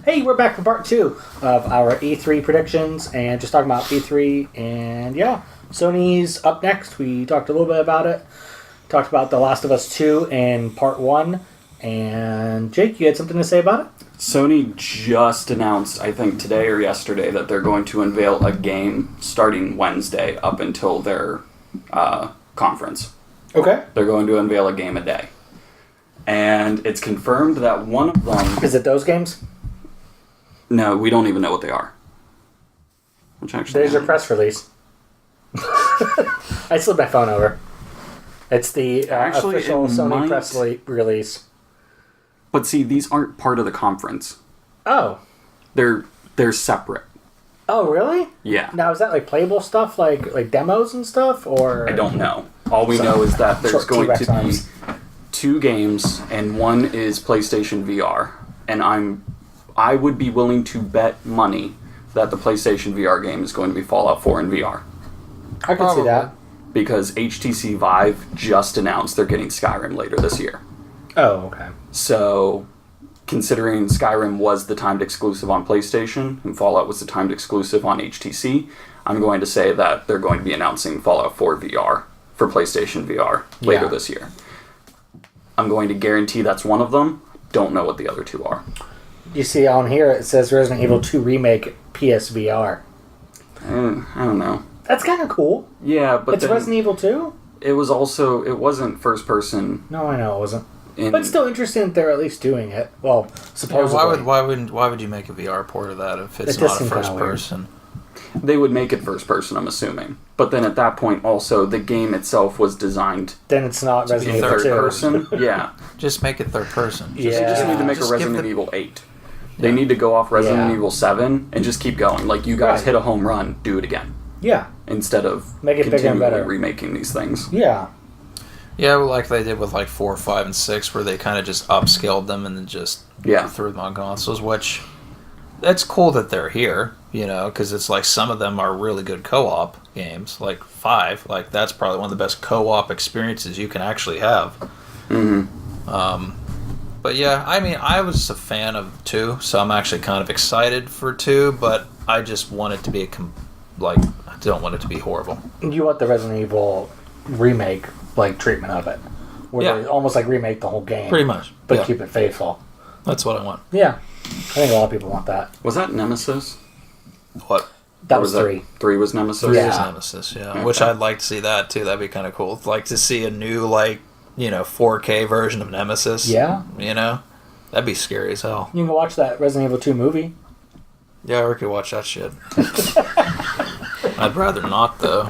Hey, we're back for part 2 of our E3 predictions and just talking about E3. And yeah, Sony's up next. We talked a little bit about it. Talked about The Last of Us 2 in part 1. And Jake, you had something to say about it? Sony just announced, I think today or yesterday, that they're going to unveil a game starting Wednesday up until their conference. Okay. They're going to unveil a game a day. And it's confirmed that one of them... Is it those games? No, we don't even know what they are. Which actually... There's your press release. I slid my phone over. It's the official Sony press release. But see, these aren't part of the conference. Oh. They're separate. Oh, really? Yeah. Now, is that like playable stuff, like demos and stuff, or...? I don't know. All we know is that there's going to be 2 games, and one is PlayStation VR. And I would be willing to bet money that the PlayStation VR game is going to be Fallout 4 in VR. I can see that. Because HTC Vive just announced they're getting Skyrim later this year. Oh, okay. So, considering Skyrim was the timed exclusive on PlayStation, and Fallout was the timed exclusive on HTC, I'm going to say that they're going to be announcing Fallout 4 VR for PlayStation VR later this year. I'm going to guarantee that's one of them. Don't know what the other 2 are. You see on here, it says Resident Evil 2 Remake PSVR. I don't know. That's kind of cool. Yeah, but it's Resident Evil 2? It wasn't first person. No, I know it wasn't. But it's still interesting that they're at least doing it. Well, supposedly. Yeah, why would you make a VR port of that if it's not a first person? They would make it first person, I'm assuming. But then at that point, also, the game itself was designed. Then it's not Resident Evil 2. Third person. Yeah. Just make it third person. They just need to make a Resident Evil 8. They need to go off Resident Evil 7 and just keep going. Like, you guys hit a home run, do it again. Yeah. Instead of make it bigger and better. Remaking these things. Yeah. Yeah, like they did with like 4, 5, and 6, where they kind of just upscaled them and then just threw them on consoles, which it's cool that they're here, because it's like some of them are really good co-op games. Like 5, like that's probably one of the best co-op experiences you can actually have. Mm-hmm. But yeah, I mean, I was a fan of 2, so I'm actually kind of excited for 2, but I just want it to be I don't want it to be horrible. You want the Resident Evil remake treatment of it, where they almost remake the whole game, pretty much, but keep it faithful. That's what I want. Yeah, I think a lot of people want that. Was that Nemesis? What? That was 3. 3 was Nemesis. 3 was Nemesis. Yeah, okay. Which I'd like to see that too. That'd be kind of cool. Like to see a new 4K version of Nemesis. Yeah. That'd be scary as hell. You can go watch that Resident Evil 2 movie. Yeah, we could watch that shit. I'd rather not though.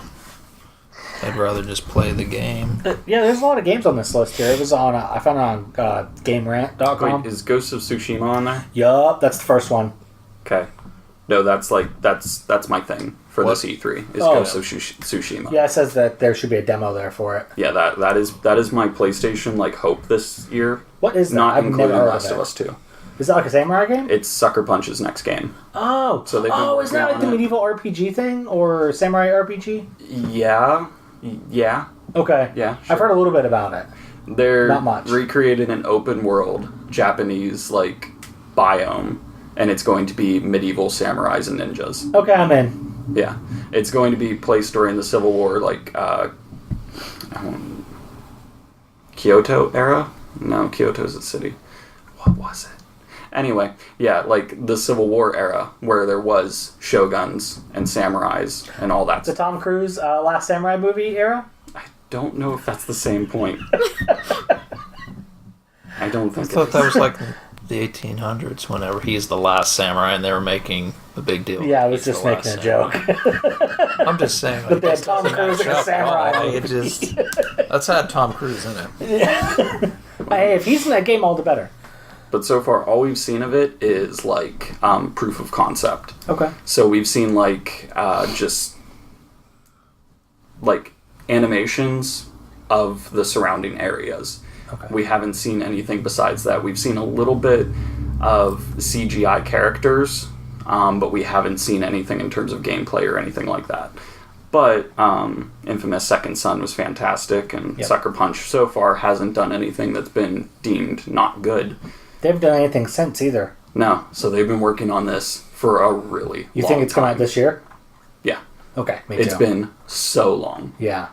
I'd rather just play the game. Yeah, there's a lot of games on this list here. It was on. I found it on GameRant.com. Wait, is Ghost of Tsushima on there? Yup, that's the first one. Okay. No, that's my thing for this E3 is Ghost of Tsushima. Yeah, it says that there should be a demo there for it. Yeah, that is my PlayStation hope this year. What is that? Not I've including never heard Last of Us 2. Is that like a samurai game? It's Sucker Punch's next game. Oh, so isn't that like the medieval RPG thing or samurai RPG? Yeah. Okay. Yeah. Sure. I've heard a little bit about it. They're not much. Recreated an open world Japanese biome, and it's going to be medieval samurais and ninjas. Okay, I'm in. Yeah, it's going to be placed during the Civil War, Kyoto era. No, Kyoto's a city. What was it? Anyway, yeah, the Civil War era, where there was shoguns and samurais and all that. The Tom Cruise Last Samurai movie era? I don't know if that's the same point. I don't think I thought that was the 1800s, whenever he's the last samurai and they were making a big deal. Yeah, I was just making a joke. I'm just saying. But they had Tom Cruise and a samurai. Let's add Tom Cruise in it. Yeah. Hey, if he's in that game, all the better. But so far, all we've seen of it is proof of concept. Okay. So we've seen just animations of the surrounding areas. Okay. We haven't seen anything besides that. We've seen a little bit of CGI characters, but we haven't seen anything in terms of gameplay or anything like that. But Infamous Second Son was fantastic, and Sucker Punch so far hasn't done anything that's been deemed not good. They haven't done anything since either. No. So they've been working on this for a really You long think it's coming out time. this year? Yeah. Okay, me too. It's been so long. Yeah.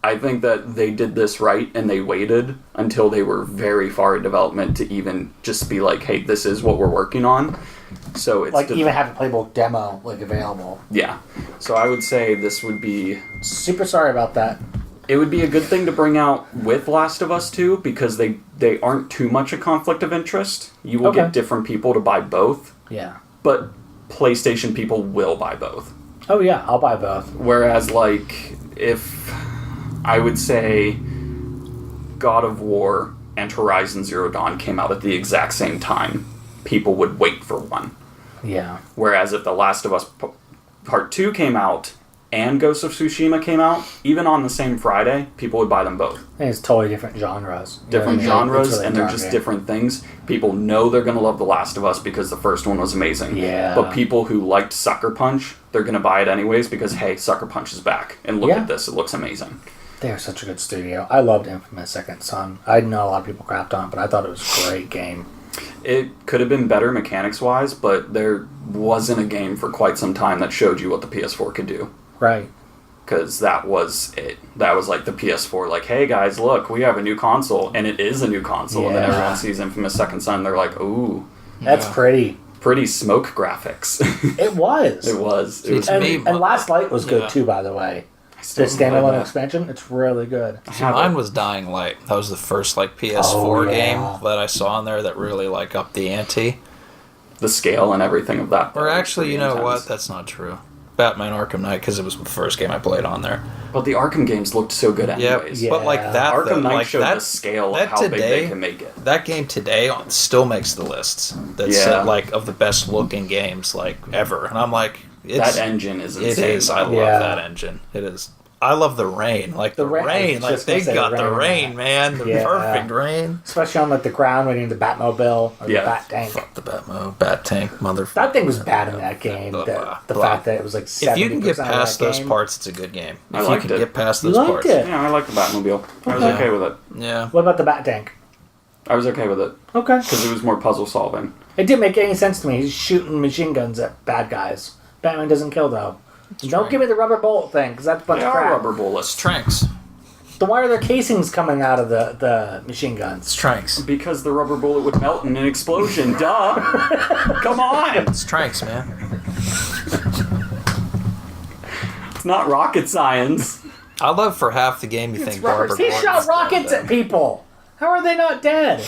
I think that they did this right, and they waited until they were very far in development to even just be like, hey, this is what we're working on. So it's... Like, even have a playable demo, like, available. Yeah. So I would say this would be... Super sorry about that. It would be a good thing to bring out with Last of Us 2, because they aren't too much a conflict of interest. You will get different people to buy both. Yeah. But PlayStation people will buy both. Oh, yeah, I'll buy both. Whereas, like, if... I would say God of War and Horizon Zero Dawn came out at the exact same time, people would wait for one. Yeah. Whereas if The Last of Us Part 2 came out and Ghost of Tsushima came out, even on the same Friday, people would buy them both. I think it's totally different genres. Different You know what I mean? genres, It's really and they're dark, just yeah. different things. People know they're going to love The Last of Us because the first one was amazing. Yeah. But people who liked Sucker Punch, they're going to buy it anyways because, hey, Sucker Punch is back. And look at this, it looks amazing. They're such a good studio. I loved Infamous Second Son. I know a lot of people crapped on it, but I thought it was a great game. It could have been better mechanics-wise, but there wasn't a game for quite some time that showed you what the PS4 could do. Right. Because that was it. That was like the PS4, like, hey guys, look, we have a new console, and it is a new console. And then Yeah. everyone sees Infamous Second Son, they're like, ooh, That's pretty. pretty smoke graphics. It was. It was. It was To And, me, and Last Light was good Yeah. too, by the way. still The haven't played standalone that. expansion, it's really good. See, mine was Dying Light. That was the first like PS4 Oh, yeah. game that I saw in there that really like upped the ante. The scale and everything of that. Or was actually, you pretty know what? intense. That's not true. Batman Arkham Knight, because it was the first game I played on there. But the Arkham games looked so good anyways. Yeah. But like that, Arkham though, Knight like showed that, the scale of that how big they today- can make it. that game today still makes the lists. That's Yeah. like of the best looking games like ever, and I'm like, That engine is it insane. is. I love Yeah. that engine. It is. I love the rain. Like the The rain- I rain. was Like just gonna they say got the the rain, rain, man. The Yeah. perfect rain. Especially on like the ground when you're in the Batmobile or Yeah. the Bat Tank. Fuck the Batmo, Bat Tank, motherfucker. That thing was bad in that game. The fact that it was like 70% If you can get past of that those game. parts, it's a good game. I If you liked can it. get past You those liked parts, it? Yeah, I like the Batmobile. I was Okay. okay with it. yeah. What about the Bat Tank? I was okay with it. Okay. Because it was more puzzle solving. It didn't make any sense to me. He's shooting machine guns at bad guys. Batman doesn't kill though. Don't give me the rubber bullet thing, because that's a bunch They of are crap. rubber bullets. Tranks. Then why are there casings coming out of the machine It's guns? Tranks. Because the rubber bullet would melt in an explosion. Duh! Come on! It's Tranks, man. It's not rocket science. I love for half the game you It's think rubbers. Barbara He Gordon's shot dead, rockets though. at people. How are they not dead?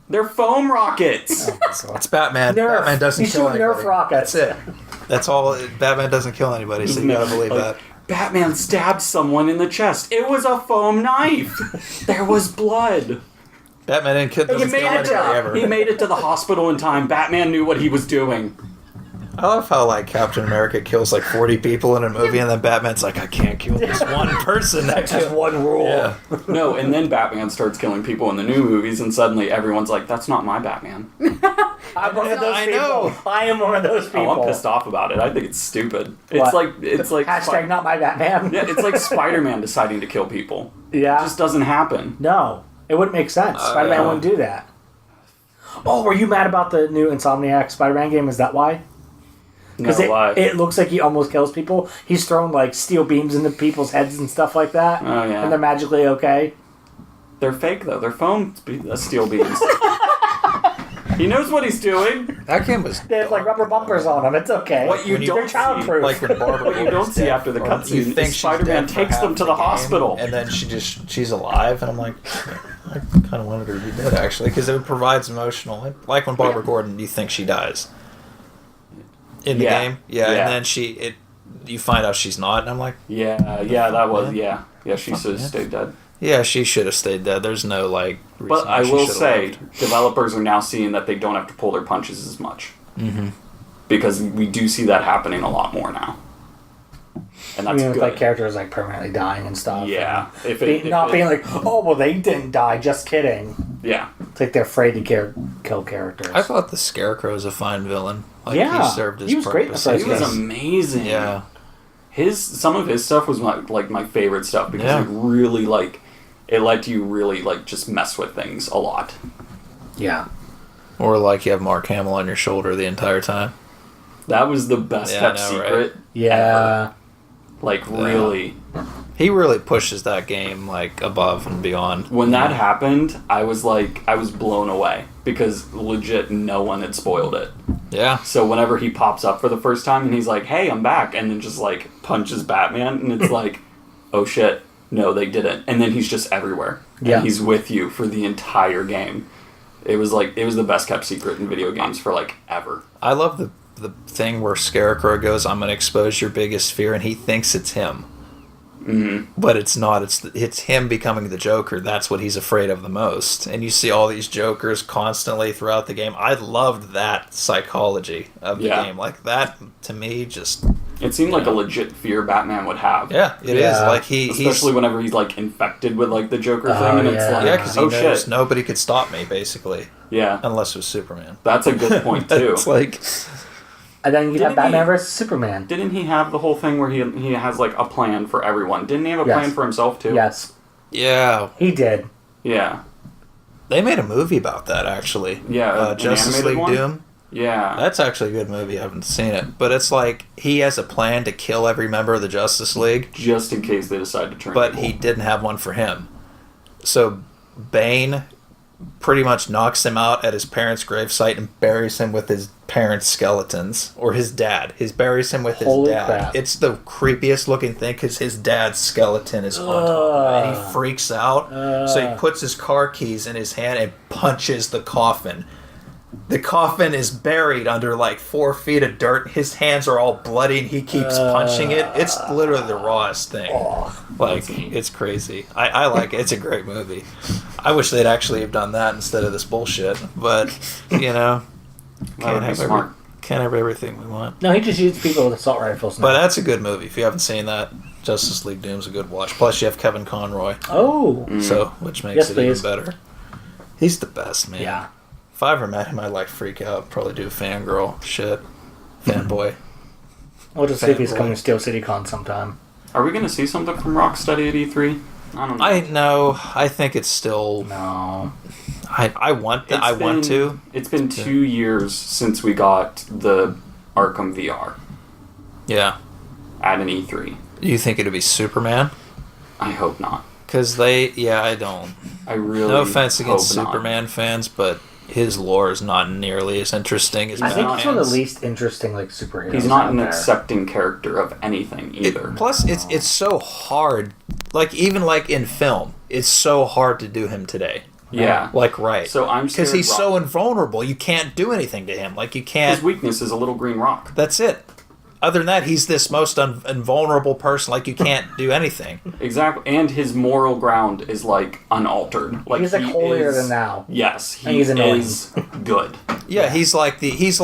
They're foam rockets. It's Batman. Nerf. Batman doesn't He's kill shooting anybody. Nerf rockets. That's it. That's all. Batman doesn't kill anybody, so you gotta believe Like, that. Batman stabbed someone in the chest. It was a foam knife. There was blood. Batman didn't kill, doesn't made kill it anybody up. ever. He made it to the hospital in time. Batman knew what he was doing. I love how like Captain America kills like 40 people in a movie, and then Batman's like, I can't kill this one person. That's just one rule. Yeah. No, and then Batman starts killing people in the new movies, and suddenly everyone's like, that's not my Batman. I'm one of those I people. know. I am one of those people. Oh, I'm pissed off about it. I think it's stupid. What? It's like Hashtag not my Batman. Yeah, it's like Spider-Man deciding to kill people. Yeah. It just doesn't happen. No, it wouldn't make sense. Spider-Man yeah. wouldn't do that. Oh, were you mad about the new Insomniac Spider-Man game? Is that why? No, Because why? it looks like he almost kills people. He's throwing like steel beams into people's heads and stuff like that. Oh, yeah. And they're magically okay. They're fake, though. They're foam steel beams. He knows what he's doing. That game was. They have like rubber bumpers on them. It's okay. What you When you- don't They're childproof. Like when Barbara What you don't Gordon's see dead, after the or cutscene you is think she's Spider-Man dead for takes them half to the game, hospital. and then she's alive, and I'm like, I kind of wanted her to be dead actually, because it provides emotional. Like when Barbara Gordon, you think she dies in the Yeah. game, Yeah. and then you find out she's not, and I'm like, Yeah, that was, man? yeah, she should have man. stayed dead. yeah, she should have stayed dead. There's no like. Reason But why I she will should have say, lived. developers are now seeing that they don't have to pull their punches as much. Mm-hmm. Because we do see that happening a lot more now. And I that's mean, with good. like characters like permanently dying and stuff. Yeah. And being like, oh, well, they didn't die. Just kidding. Yeah. It's like they're afraid to kill characters. I thought the Scarecrow's a fine villain. Like, Yeah, he served his he was great in the purpose. first He was Yes. amazing. Yeah. Some of his stuff was my favorite stuff because Yeah. it really it let you really just mess with things a lot. Yeah. Or like you have Mark Hamill on your shoulder the entire time. That was the best kept secret. Right? Yeah. Ever. Like, really. He really pushes that game, like, above and beyond. When that happened, I was blown away. Because legit, no one had spoiled it. Yeah. So whenever he pops up for the first time and he's like, hey, I'm back, and then just, like, punches Batman, and it's like, oh shit, no, they didn't. And then he's just everywhere. Yeah. And he's with you for the entire game. It was the best kept secret in video games for, like, ever. I love the thing where Scarecrow goes, I'm going to expose your biggest fear, and he thinks it's him. Mm-hmm. But it's not. It's him becoming the Joker. That's what he's afraid of the most. And you see all these Jokers constantly throughout the game. I loved that psychology of the game. Like, that, to me, just... It seemed like a legit fear Batman would have. Yeah, it is. Like, especially whenever he's, like, infected with, like, the Joker thing, and it's like, because he knows nobody could stop me, basically. Yeah. Unless it was Superman. That's a good point, too. It's like... And then you have Batman vs. Superman. Didn't he have the whole thing where he has, like, a plan for everyone? Didn't he have a plan for himself, too? Yes. Yeah. He did. Yeah. They made a movie about that, actually. Yeah. Justice League Doom. Yeah. That's actually a good movie. I haven't seen it. But it's like, he has a plan to kill every member of the Justice League. Just in case they decide to turn But evil. he didn't have one for him. So, Bane pretty much knocks him out at his parents' gravesite and buries him with his parents' skeletons. Or his dad. He buries him with his dad. Crap. It's the creepiest looking thing because his dad's skeleton is on top of it. And he freaks out. So he puts his car keys in his hand and punches the coffin. The coffin is buried under like 4 feet of dirt. His hands are all bloody and he keeps punching it. It's literally the rawest thing. It's crazy. I like it. It's a great movie. I wish they'd actually have done that instead of this bullshit. But, you know, can't have everything we want. No, he just shoots people with assault rifles now. But that's a good movie. If you haven't seen that, Justice League Doom's a good watch. Plus you have Kevin Conroy. Oh. So, which makes it even better. He's the best, man. Yeah. If I ever met him, I'd like freak out. Probably do fangirl shit. Fanboy. We'll just see if he's coming to Steel City Con sometime. Are we going to see something from Rocksteady at E3? I don't know. No. I think it's still... No. I want to. It's been 2 years since we got the Arkham VR. Yeah. At an E3. Do you think it'll be Superman? I hope not. Because I don't. I really No offense against hope Superman not. fans, but his lore is not nearly as interesting as I think Batman's. he's one of the least interesting superheroes. He's not an accepting character of anything either. Plus, it's so hard. Like, even like in film, it's so hard to do him today. Yeah. So I'm because he's so invulnerable, you can't do anything to him. Like, you can't. His weakness is a little green rock. That's it. Other than that, he's this most invulnerable person. Like, you can't do anything. Exactly. And his moral ground is, like, unaltered. Like, he's, like, holier than thou. Yes. He is good. Yeah, he's like if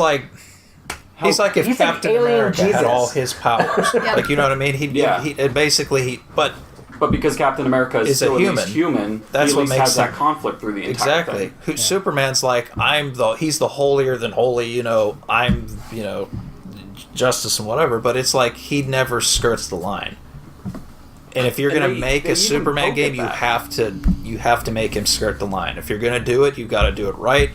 Captain America had all his powers. Like, you know what I mean? But because Captain America is still a human, that's he at what least makes has that conflict through the entire thing. Exactly. Superman's like, he's the holier than holy, I'm, justice and whatever, but it's like he never skirts the line. And if you're going to make a Superman game, you have to make him skirt the line. If you're going to do it, you've got to do it right.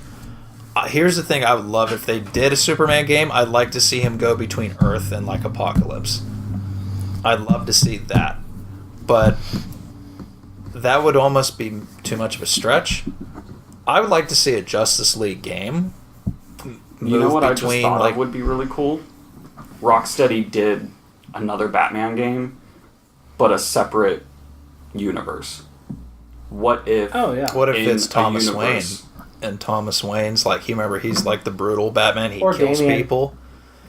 Here's the thing I would love if they did a Superman game. I'd like to see him go between Earth and like Apocalypse. I'd love to see that. But that would almost be too much of a stretch. I would like to see a Justice League game. You know what I just thought would be really cool? Rocksteady did another Batman game, but a separate universe. What if... Oh, yeah. What if it's Thomas Wayne? And Thomas Wayne's like, he's like the brutal Batman. He kills people.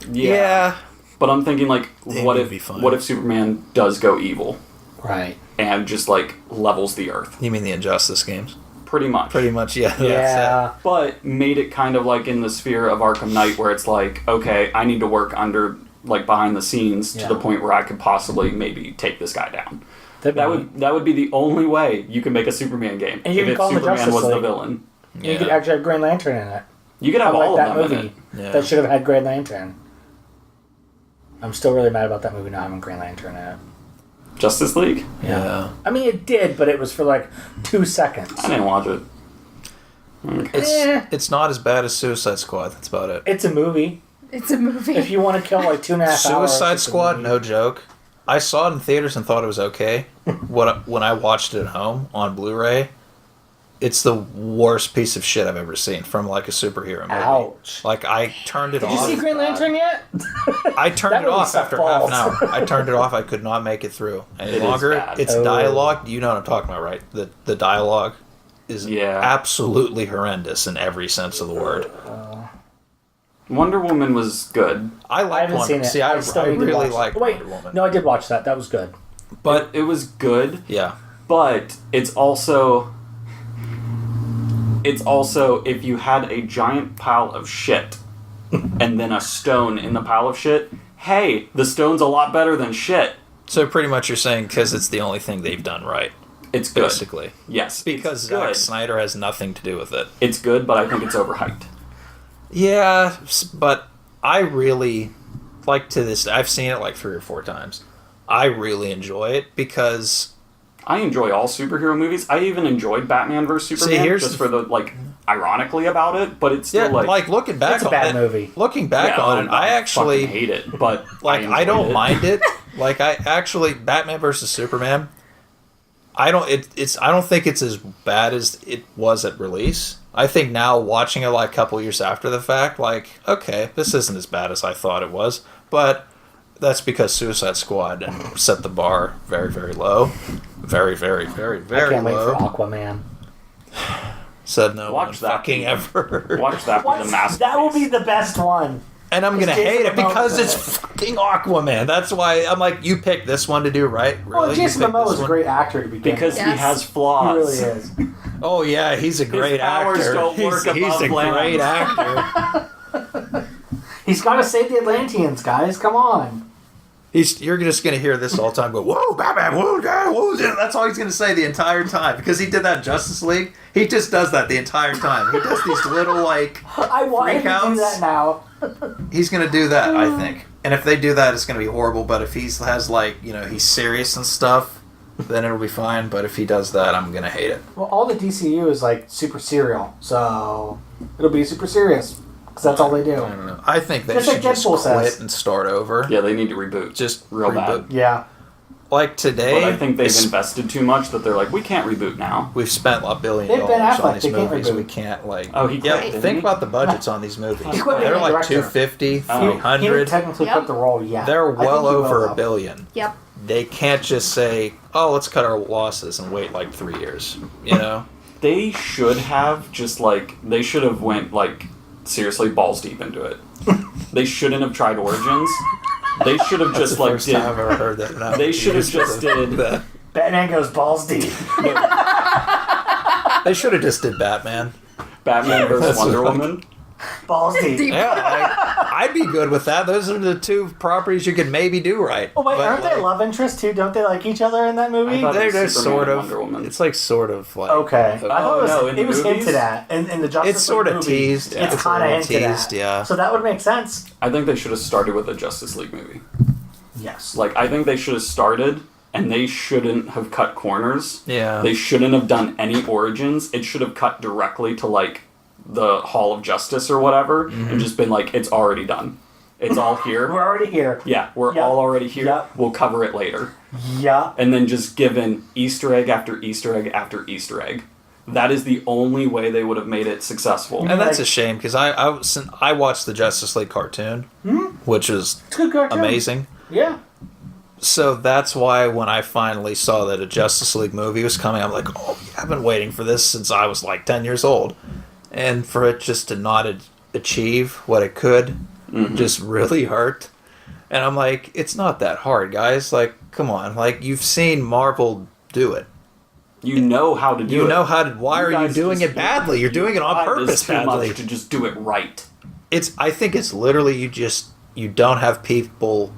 Yeah. But I'm thinking, like, what if Superman does go evil? Right. And just, like, levels the Earth. You mean the Injustice games? Pretty much, yeah. Yeah. But made it kind of like in the sphere of Arkham Knight where it's like, okay, I need to work under, like, behind the scenes to the point where I could possibly maybe take this guy down. That would be the only way you can make a Superman game. And you if Superman was the villain. Yeah. You could actually have Green Lantern in it. You could have all that of them movie in it. that should have had Green Lantern. I'm still really mad about that movie not having Green Lantern in it. Justice League? Yeah. I mean, it did, but it was for like 2 seconds. I didn't watch it. It's not as bad as Suicide Squad. That's about it. It's a movie. It's a movie. If you want to kill like 2.5 hours. Suicide Squad, no joke. I saw it in theaters and thought it was okay. When I watched it at home on Blu-ray, it's the worst piece of shit I've ever seen from like a superhero movie. Ouch. Like I turned it off. Did you see Green Lantern yet? I turned That it movie off sucked after half an balls. hour. I turned it off. I could not make it through any It is longer. bad. It's dialogue. You know what I'm talking about, right? The dialogue is absolutely horrendous in every sense of the word. Wonder Woman was good. I I haven't seen it. See, I still need to really watch like it. Wait, Wonder Woman. no, I did watch that. That was good. But it was good. Yeah. But it's also if you had a giant pile of shit and then a stone in the pile of shit, hey, the stone's a lot better than shit. So pretty much you're saying because it's the only thing they've done right. It's good. Basically. Yes. Because it's Zack good. Snyder has nothing to do with it. It's good, but I think it's overhyped. Yeah, but I really, like to this, I've seen it like 3 or 4 times. I really enjoy it because... I enjoy all superhero movies. I even enjoyed Batman vs. Superman just for the, like, ironically about it, but it's still like looking back It's a on bad it, movie. Looking back on it, I actually fucking hate it, but like I don't enjoyed it. mind it. Like I actually Batman vs Superman. I don't think it's as bad as it was at release. I think now watching it like a couple years after the fact, like okay, this isn't as bad as I thought it was, but that's because Suicide Squad set the bar very, very low, very, very, very, very I can't wait low. for Aquaman. Said no Watch one that fucking be- ever. Watch that be the masterpiece. That will be the best one. And I'm gonna Jason hate it because Momoa's in it's it. fucking Aquaman. That's why I'm like, you picked this one to do, right? Really? Well, Jason You picked Momoa this is a one? great actor to begin Because with. he Yes. has He flaws. really is. Oh yeah, he's a great powers actor. don't work He's above a land. great actor. He's got to save the Atlanteans, guys. Come on. You're just gonna hear this all the time. Go, whoa, Batman, whoa, God, whoa. That's all he's gonna say the entire time because he did that Justice League. He just does that the entire time. He does these little like. I want him to do Freakouts? that now. He's gonna do that, I think. And if they do that, it's gonna be horrible. But if he has like, he's serious and stuff, then it'll be fine. But if he does that, I'm gonna hate it. Well, all the DCU is like super serial, so it'll be super serious because that's all they do. I don't know. I think they Just should like just Deadpool quit says. and start over. Yeah, they need to reboot. Just real reboot. bad. Yeah. Like today, But I think they've it's- invested too much that they're like, we can't reboot now. we've spent $1 billion They've been on Affleck, these they can't movies. reboot. We can't like. Oh, he quit, yeah. didn't Think he? about the budgets on these movies. He quit being They're a like director. 250, Oh. He didn't 300. technically Yep. quit the role yet. They're I think well he will, over though. $1 billion. Yep. They can't just say, "Oh, let's cut our losses and wait like 3 years." You know. They should have they should have went like seriously balls deep into it. They shouldn't have tried Origins. They should have That's just the like first did. time I've ever heard that. No, They should have just did. that. Batman goes balls deep. They should have just did Batman. Batman vs That's Wonder what- Woman. Balls deep. Deep. Yeah, I'd be good with that. Those are the 2 properties you could maybe do right. Oh wait, But, aren't they love interests too? Don't they like each other in that movie? I thought- They're Superman sort and of. Wonder Woman. It's like sort of like. Okay. I thought it was, no, in the it was movies? hinted at in the Justice It's sort League of movie. teased. Yeah. It's It's a kind of little hinted teased, at. yeah. So that would make sense. I think they should have started with a Justice League movie. Yes. Like, I think they should have started, and they shouldn't have cut corners. Yeah. They shouldn't have done any origins. It should have cut directly to, like, the Hall of Justice or whatever, and just been like, it's already done. It's all here. We're already here. Yeah, we're Yep. all already here. Yep. We'll cover it later. Yeah. And then just given Easter egg after Easter egg after Easter egg. That is the only way they would have made it successful. And that's Like- a shame because I watched the Justice League cartoon, which was It's a good cartoon. amazing. Yeah. So that's why when I finally saw that a Justice League movie was coming, I'm like, oh, I've been waiting for this since I was like 10 years old. And for it just to not achieve what it could just really hurt. And I'm like, it's not that hard, guys. Like, come on. Like, you've seen Marvel do it. You know how to do it. You know how to. Why are you guys doing just- it badly? You're doing it on It's purpose too badly. much to just do it right. I think it's literally you don't have people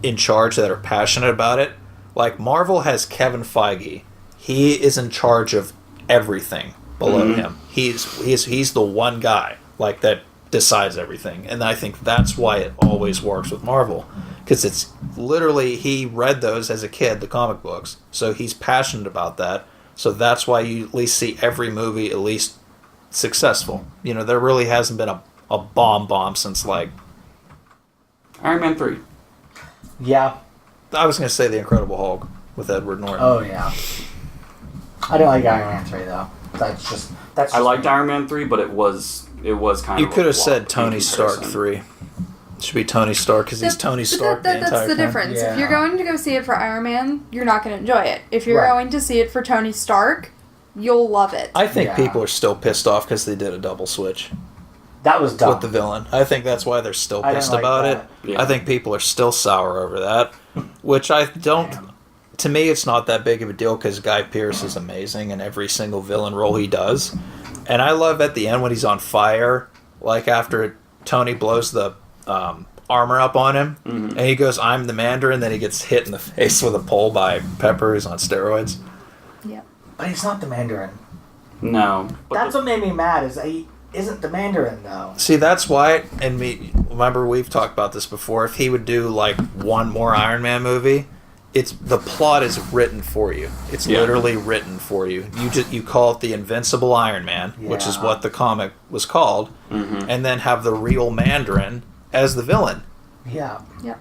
in charge that are passionate about it. Like Marvel has Kevin Feige. He is in charge of everything below him. He's the one guy like that decides everything. And I think that's why it always works with Marvel. Because it's literally, he read those as a kid, the comic books. So he's passionate about that. So that's why you at least see every movie at least successful. You know, there really hasn't been a bomb since, like... Iron Man 3. Yeah. I was going to say The Incredible Hulk with Edward Norton. Oh, yeah. I didn't like Iron Man 3, though. That's just I liked Iron Man 3, but it was kind you of... You could have said Tony Stark 3. It should be Tony Stark, because he's Tony Stark the entire time. That's the difference. Yeah. If you're going to go see it for Iron Man, you're not going to enjoy it. If you're going to see it for Tony Stark, you'll love it. I think people are still pissed off because they did a double switch. That was dumb. With the villain. I think that's why they're still pissed about it. Yeah. I think people are still sour over that, which I don't... Damn. To me, it's not that big of a deal because Guy Pearce is amazing in every single villain role he does. And I love at the end when he's on fire, like after Tony blows the armor up on him, and he goes, "I'm the Mandarin," then he gets hit in the face with a pole by Pepper, who's on steroids. Yeah. But he's not the Mandarin. No. That's what made me mad, is he isn't the Mandarin, though. See, that's why, remember we've talked about this before, if he would do like one more Iron Man movie... the plot is written for you. It's literally written for you. You call it the Invincible Iron Man, which is what the comic was called, and then have the real Mandarin as the villain. Yeah. Yeah.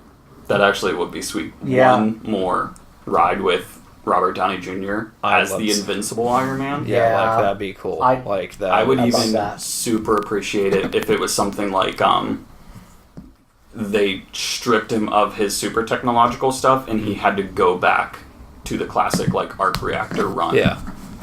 That actually would be sweet. Yeah. One more ride with Robert Downey Jr. as the Invincible Iron Man. Yeah, like that'd be cool. Like that. I would even super appreciate it if it was something like they stripped him of his super technological stuff and he had to go back to the classic like arc reactor run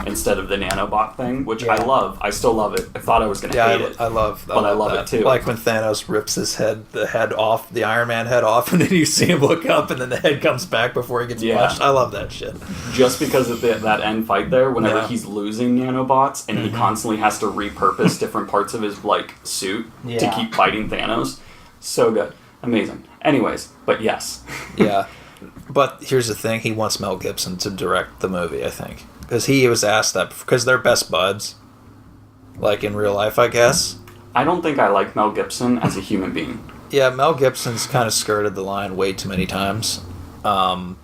instead of the nanobot thing, which I love. I still love it. I thought I was going to hate it. I love it too. Like when Thanos rips the head off, the Iron Man head off, and then you see him look up and then the head comes back before he gets punched. I love that shit. Just because of that end fight there, whenever he's losing nanobots and he constantly has to repurpose different parts of his like suit to keep fighting Thanos. So good. Amazing. Anyways, but yes. Yeah. But here's the thing. He wants Mel Gibson to direct the movie, I think. Because he was asked that. Because they're best buds. Like in real life, I guess. I don't think I like Mel Gibson as a human being. Yeah, Mel Gibson's kind of skirted the line way too many times. To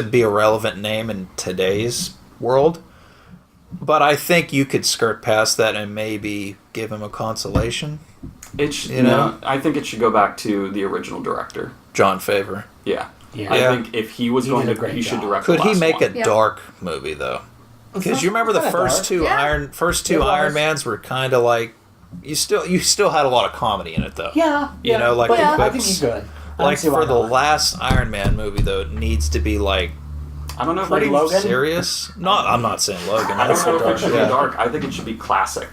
be a relevant name in today's world. But I think you could skirt past that and maybe give him a consolation. I think it should go back to the original director, John Favreau. Yeah. I think if he was going to, he should direct. Could the last he make one. a dark movie though? Because you remember the first two Iron Mans were kind of like you still had a lot of comedy in it though. Yeah. You know, like I think he's good. Like for the last Iron Man movie though, it needs to be like. I don't know if pretty Logan? Serious. I'm not saying Logan. I don't know if it should be dark. I think it should be classic.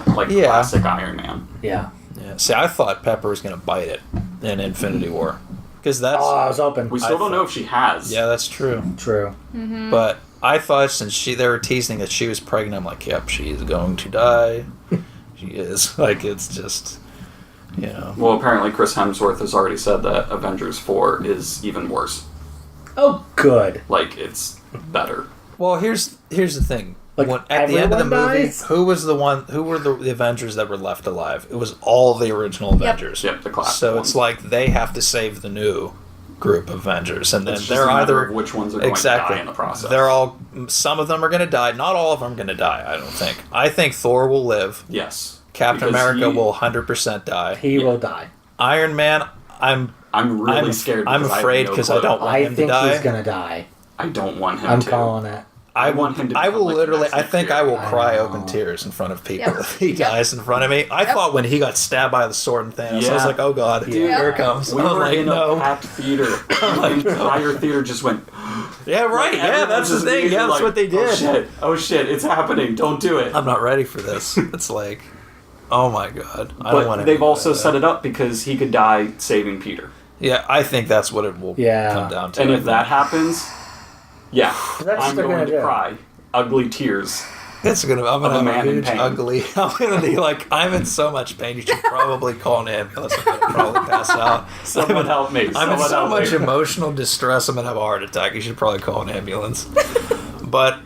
Like classic Iron Man. Yeah. See, I thought Pepper was going to bite it in Infinity War. Because that's... Oh, I was hoping. We still don't know if she has. Yeah, that's true. True. Mm-hmm. But I thought since they were teasing that she was pregnant, I'm like, yep, she is going to die. She is. Like, it's just... You know. Well, apparently Chris Hemsworth has already said that Avengers 4 is even worse. Oh, good. Like, it's better. Well, here's the thing. Like, at the end of the movie, dies? who were the Avengers that were left alive? It was all the original Avengers. Yep, the classic So ones. it's like they have to save the new group of Avengers, and then it's they're either which ones are going to die in the process. Some of them are going to die. Not all of them are going to die. I don't think. I think Thor will live. Yes. Captain America will 100% die. He will die. Iron Man, I'm really scared. I'm afraid because I don't want him to die. I think he's going to die. I don't want him I'm to. calling it. I want him to. I will literally. I think I will cry know. open tears in front of people if he dies in front of me. I thought when he got stabbed by the sword and Thanos, I was like, "Oh God, here it comes!" We were in a packed theater. The entire theater just went. Yeah, right. Yeah, that's the thing. Yeah, that's what they did. Oh shit! It's happening! Don't do it. I'm not ready for this. It's like, oh my God. But they've also set it up because he could die saving Peter. Yeah, I think that's what it will come down to. And if that happens. Yeah, I'm going to cry. Ugly tears. I'm gonna have a huge ugly. I'm gonna be like, I'm in so much pain. You should probably call an ambulance. I'm gonna probably pass out. Someone help me. I'm in so much emotional distress. I'm gonna have a heart attack. You should probably call an ambulance. But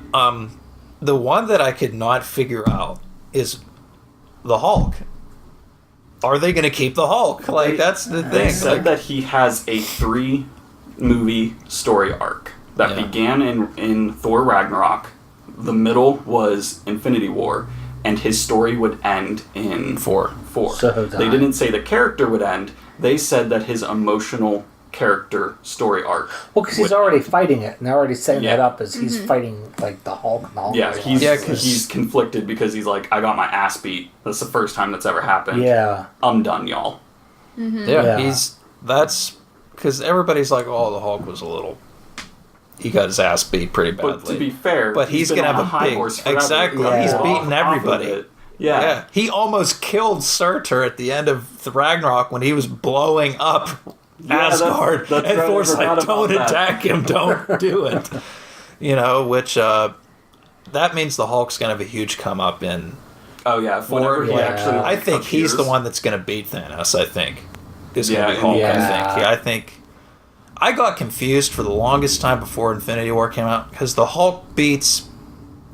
the one that I could not figure out is the Hulk. Are they gonna keep the Hulk? Like that's the thing. They said that he has a 3-movie story arc. That began in Thor Ragnarok. The middle was Infinity War. and his story would end in 4. So they didn't say the character would end. They said that his emotional character story arc. Well, because he's already fighting it, and they're already setting it up as he's Mm-hmm. fighting like the Hulk. And the Hulk Yeah, is he's conflicted because he's like, I got my ass beat. That's the first time that's ever happened. Yeah. I'm done, y'all. Mm-hmm. Yeah, that's because everybody's like, oh, the Hulk was he got his ass beat pretty badly. But to be fair, but he's gonna been on have a high big horse forever. exactly. Yeah. He's Off beating of everybody. it. Yeah. He almost killed Surtur at the end of the Ragnarok when he was blowing up Asgard, that's and right, I Thor's forgot like, about "Don't that." attack him, don't do it." Which that means the Hulk's gonna have a huge come up in. Oh yeah, whenever he actually. I think he's the appears. one that's gonna beat Thanos. I think is gonna be Hulk. yeah. I think. I got confused for the longest time before Infinity War came out because the Hulk beats.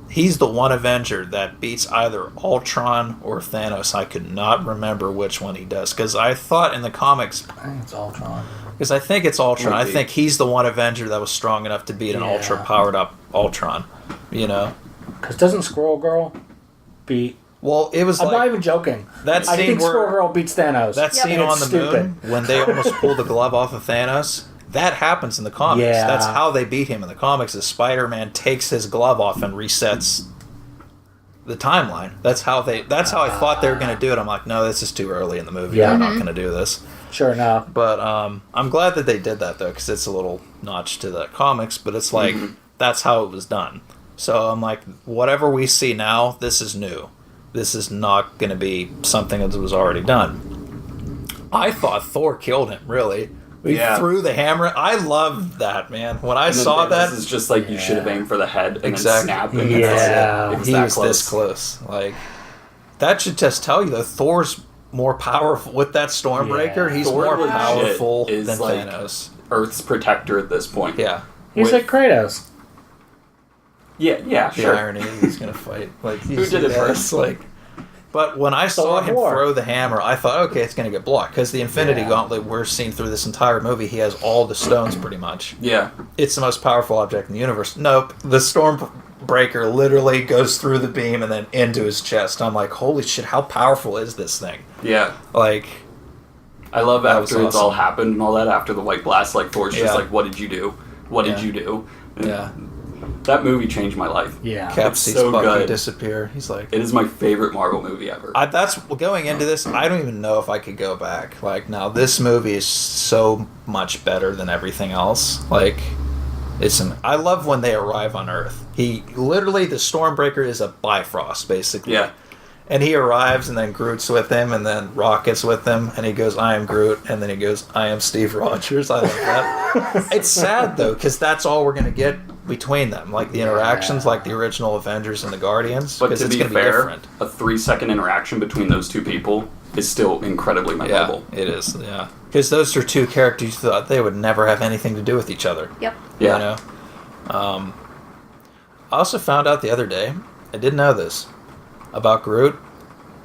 He's the one Avenger that beats either Ultron or Thanos. I could not remember which one he does because I thought in the comics. I think it's Ultron. Because I think it's Ultron. I Would be. think he's the one Avenger that was strong enough to beat an Yeah. ultra powered up Ultron. Because doesn't Squirrel Girl beat... Well, it was I'm like not even joking. that I scene think Squirrel where Girl beats Thanos. that scene And it's on the stupid. moon when they almost pulled the glove off of Thanos. That happens in the comics. Yeah. That's how they beat him in the comics. Is Spider-Man takes his glove off and resets the timeline. That's how I thought they were going to do it. I'm like, no, this is too early in the movie. Yeah. They're not going to do this. Sure enough. But I'm glad that they did that though, because it's a little notch to the comics. But it's like that's how it was done. So I'm like, whatever we see now, this is new. This is not going to be something that was already done. I thought Thor killed him. Really, he threw the hammer. I loved that, man. When I saw that, this is just like you should have aimed for the head and Exactly. then snap. And Yeah. that's it. he It was was that this close. Like that should just tell you that Thor's more powerful with that Stormbreaker. Yeah. He's Thor more legit powerful is than like Thanos. Earth's protector at this point. Yeah. He's like Kratos. Yeah, The sure. irony is he's gonna fight. Like Who did it first? Like, but when I saw Thor him War. throw the hammer, I thought, okay, it's gonna get blocked because the Infinity Gauntlet we're seeing through this entire movie, he has all the stones pretty much. Yeah. It's the most powerful object in the universe. Nope, the Stormbreaker literally goes through the beam and then into his chest. I'm like, holy shit, how powerful is this thing? Yeah. Like, I love That after was it's all awesome. happened and all that, after the White Blast, like Thor's just Yeah. like, what did you do? What did Yeah. you do? And yeah, that movie changed my life. Yeah. Cap It's sees so Bucky good. disappear. He's like, It is my favorite Marvel movie ever. that's going into this. I don't even know if I could go back. Like, now this movie is so much better than everything else. Like, I love when they arrive on Earth. He literally, the Stormbreaker is a Bifrost basically. Yeah. And he arrives, and then Groot's with him, and then Rocket's with him, and he goes, "I am Groot," and then he goes, "I am Steve Rogers." I love that. It's sad though, because that's all we're gonna get between them, like the interactions, like the original Avengers and the Guardians. But Because to it's be gonna be fair, different. a 3-second interaction between those two people is still incredibly memorable. Yeah, it is. Yeah, because those are two characters you thought they would never have anything to do with each other. Yep. Yeah. You know? I also found out the other day, I didn't know this, about Groot.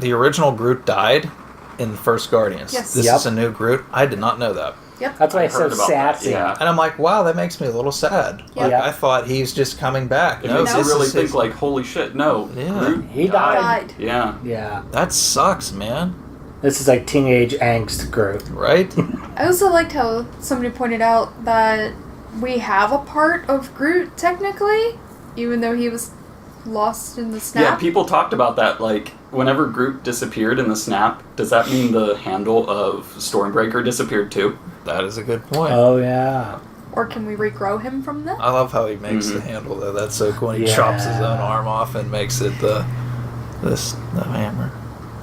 The original Groot died in the first Guardians. Yes. This Yep. is a new Groot. I did not know that. Yep. That's why I it's so heard about that, sassy. yeah. And I'm like, wow, that makes me a little sad. Yeah. Like, Yeah. I thought he's just coming back. It No, makes you this really is think his- like, holy shit, no. Yeah. Groot He died. Died. Yeah. Yeah. that sucks, man. This is like teenage angst Groot. Right? I also liked how somebody pointed out that we have a part of Groot technically, even though he was lost in the snap. Yeah, people talked about that. Like, whenever Groot disappeared in the snap, does that mean the handle of Stormbreaker disappeared too? That is a good point. Oh yeah. Or can we regrow him from that? I love how he makes the handle though. That's so cool. He chops his own arm off and makes it the hammer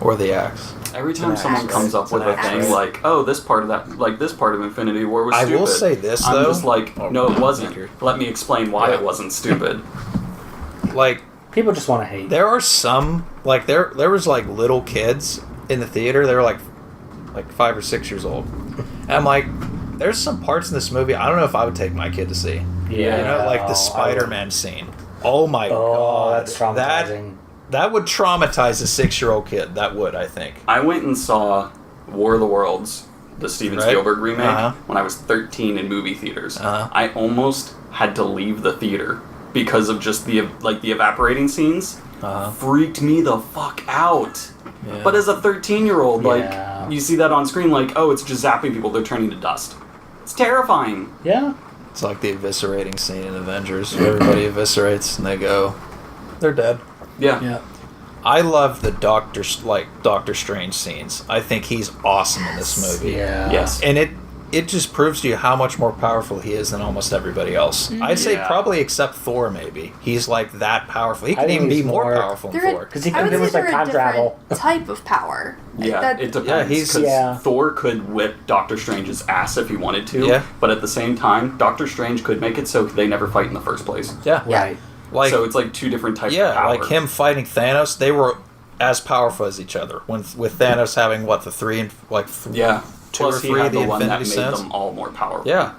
or the axe. Every time It's an someone axe. comes up It's with an a axe, thing right? like, oh, this part of that, like this part of Infinity War was I stupid. will say this, I'm though. just like, no, it wasn't. Weird. Let me explain why Yeah. it wasn't stupid. Like, People just want to hate. there are some, like, there was like little kids in the theater. They were like 5 or 6 years old. And I'm like, there's some parts in this movie I don't know if I would take my kid to see. Yeah. You know, like Oh, the Spider-Man scene. Oh my Oh, god, that's traumatizing. That would traumatize a 6-year-old kid. That would, I think. I went and saw War of the Worlds, the Steven Right. Spielberg remake, Uh-huh. when I was 13 in movie theaters. Uh-huh. I almost had to leave the theater because of just the evaporating scenes. freaked me the fuck out. Yeah. But as a 13-year-old, like, Yeah. you see that on screen, like, oh, it's just zapping people, they're turning to dust. It's terrifying. Yeah. It's like the eviscerating scene in Avengers where everybody eviscerates and they go, they're dead. Yeah. Yeah. I love the Doctor Strange scenes. I think he's awesome in this movie. Yeah. Yes. And it just proves to you how much more powerful he is than almost everybody else. I'd say probably except Thor, maybe. He's like that powerful. He can even be more powerful than Thor. Because he can do with like time travel. Type of power. Yeah, it depends. Because Thor could whip Doctor Strange's ass if he wanted to, but at the same time, Doctor Strange could make it so they never fight in the first place. Yeah. Right. Like, so it's like two different types of power. Like him fighting Thanos, they were as powerful as each other. With Thanos having, what, the three and, like, two Plus or three he had of the the one that Infinity made Stones. them all more powerful. Yeah.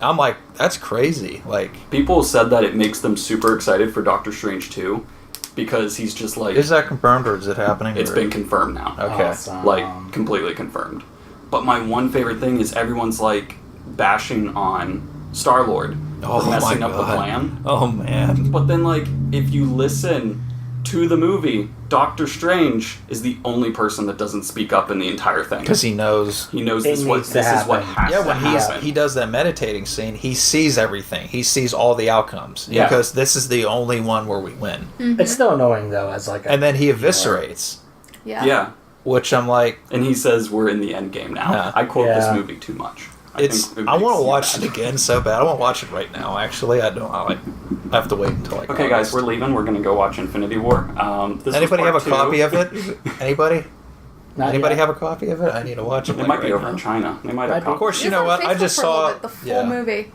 I'm like, that's crazy. Like, people said that it makes them super excited for Doctor Strange 2 because he's just like... Is that confirmed or is it happening? It's been confirmed now. Okay. Awesome. Like, completely confirmed. But my one favorite thing is everyone's like bashing on Star-Lord for messing up the plan. Oh, man. But then, like, if you listen to the movie, Doctor Strange is the only person that doesn't speak up in the entire thing. Because he knows this is what has to happen. He does that meditating scene, he sees everything. He sees all the outcomes. Yeah. Because this is the only one where we win. Mm-hmm. It's still annoying, though, as like And then he eviscerates. Yeah. Which I'm like... And he says, we're in the end game now. Yeah. I quote this movie too much. I want to watch it again so bad. I want to watch it right now, actually. I have to wait until like Okay, guys, we're leaving. We're going to go watch Infinity War. Anybody have a copy of it? Anybody? Not Anybody yet. have a copy of it? I need to watch it. It might be over in China. They might have Of course, you know what? I just saw the full movie.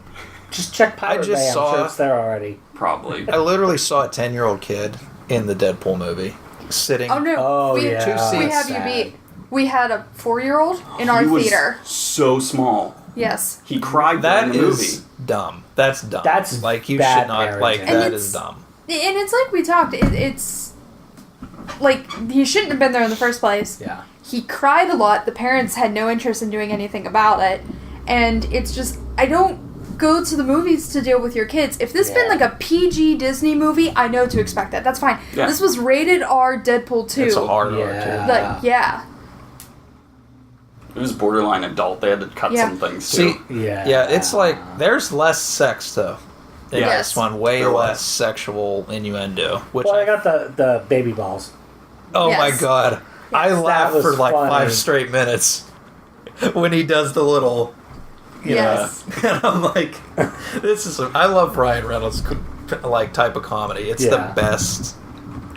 Just check Pirate Bay. I'm sure it's there already. Probably. I literally saw a 10-year-old kid in the Deadpool movie sitting. Oh no! Oh, we yeah. we have Sad. you beat. We had a 4-year-old in our theater. So small. Yes. He cried That during the is movie. dumb. That's dumb. That's like you bad should not parenting. like And that it's- is dumb. And it's like we talked. It's like he shouldn't have been there in the first place. Yeah. He cried a lot. The parents had no interest in doing anything about it, and it's just I don't go to the movies to deal with your kids. If this been like a PG Disney movie, I know to expect that. That's fine. Yeah. This was rated R Deadpool 2. It's a hard Yeah. R too. Like yeah. It was borderline adult. They had to cut some things too. See, Yeah. it's like there's less sex though. In Yes. this one, way There was. less sexual innuendo. Which Well, I got the baby balls. oh my Yes. god, I That laughed was for like funny. 5 straight minutes when he does the little. You Yes. know, and I'm like, this is. I love Ryan Reynolds like type of comedy. It's the Yeah. best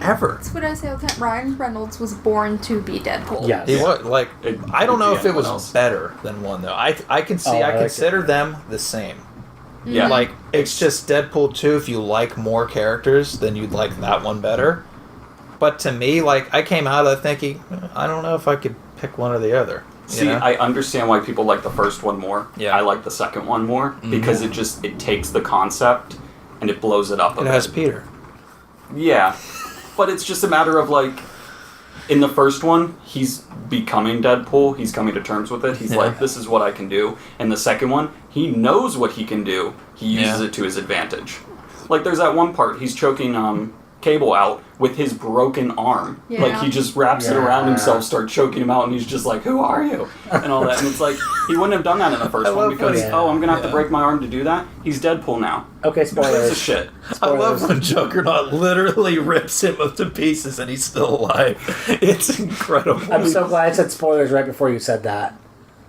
ever. That's what I say all the time. Ryan Reynolds was born to be Deadpool. Yes. He was like, I don't know if it was Anyone else. better than one though. I can see. Oh, I I like consider them the same. Yeah. Like it's just Deadpool 2. If you like more characters, then you'd like that one better. But to me, like I came out of it thinking, I don't know if I could pick one or the other. See, I understand why people like the first one more. Yeah. I like the second one more because it takes the concept and it blows it up a It bit. has Peter. Yeah. But it's just a matter of like in the first one, he's becoming Deadpool. He's coming to terms with it. He's like, this is what I can do. And the second one, he knows what he can do. He uses it to his advantage. Like there's that one part, he's choking Cable out with his broken arm. Yeah. Like he just wraps it around himself, starts choking him out, and he's just like, "Who are you?" and all that. And it's like he wouldn't have done that in the first one because I'm gonna have to break my arm to do that. He's Deadpool now. Okay, Who gives a spoilers. shit? I love when Juggernaut literally rips him up to pieces and he's still alive. It's incredible. I'm so glad I said spoilers right before you said that.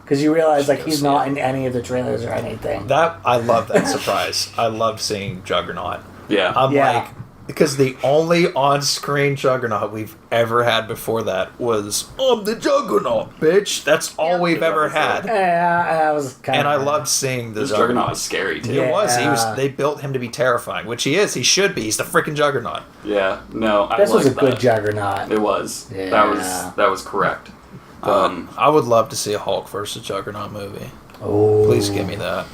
Because you realize like he's not in any of the trailers or anything. That I love that surprise. I love seeing Juggernaut. Yeah. I'm Yeah. like, because the only on-screen Juggernaut we've ever had before that was, I'm the Juggernaut, bitch. That's all we've ever had. Yeah, I was kind And of. I loved seeing the this Juggernaut. Juggernaut was scary too. It was. He Yeah. was. They built him to be terrifying, which he is. He should be. He's the freaking Juggernaut. Yeah. No, I This was a liked good that. Juggernaut. It was. Yeah. That was correct. I would love to see a Hulk versus Juggernaut movie. Oh, Please give me that.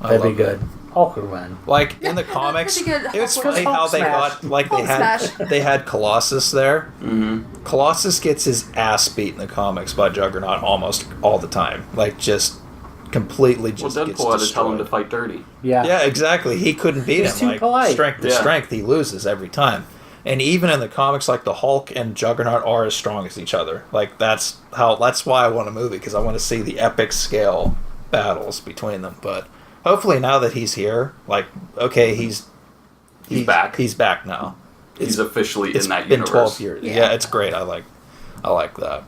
I That'd be love good. that. Hulk would win. Like in the comics, pretty good. it was Hulk funny Hulk how they smash. got like Hulk smash. they had Colossus there. Mm-hmm. Colossus gets his ass beat in the comics by Juggernaut almost all the time. Like just completely Well, just gets Deadpool had to tell him to destroyed. fight dirty. Yeah. Yeah, exactly. He couldn't beat He's him. too polite. Strength to Yeah. strength, he loses every time. And even in the comics, like the Hulk and Juggernaut are as strong as each other. Like that's why I want a movie, because I want to see the epic scale battles between them. But hopefully now that he's here, like okay, he's back. He's back now. He's officially in that universe. It's been 12 years. Yeah. Yeah, it's great. I like that.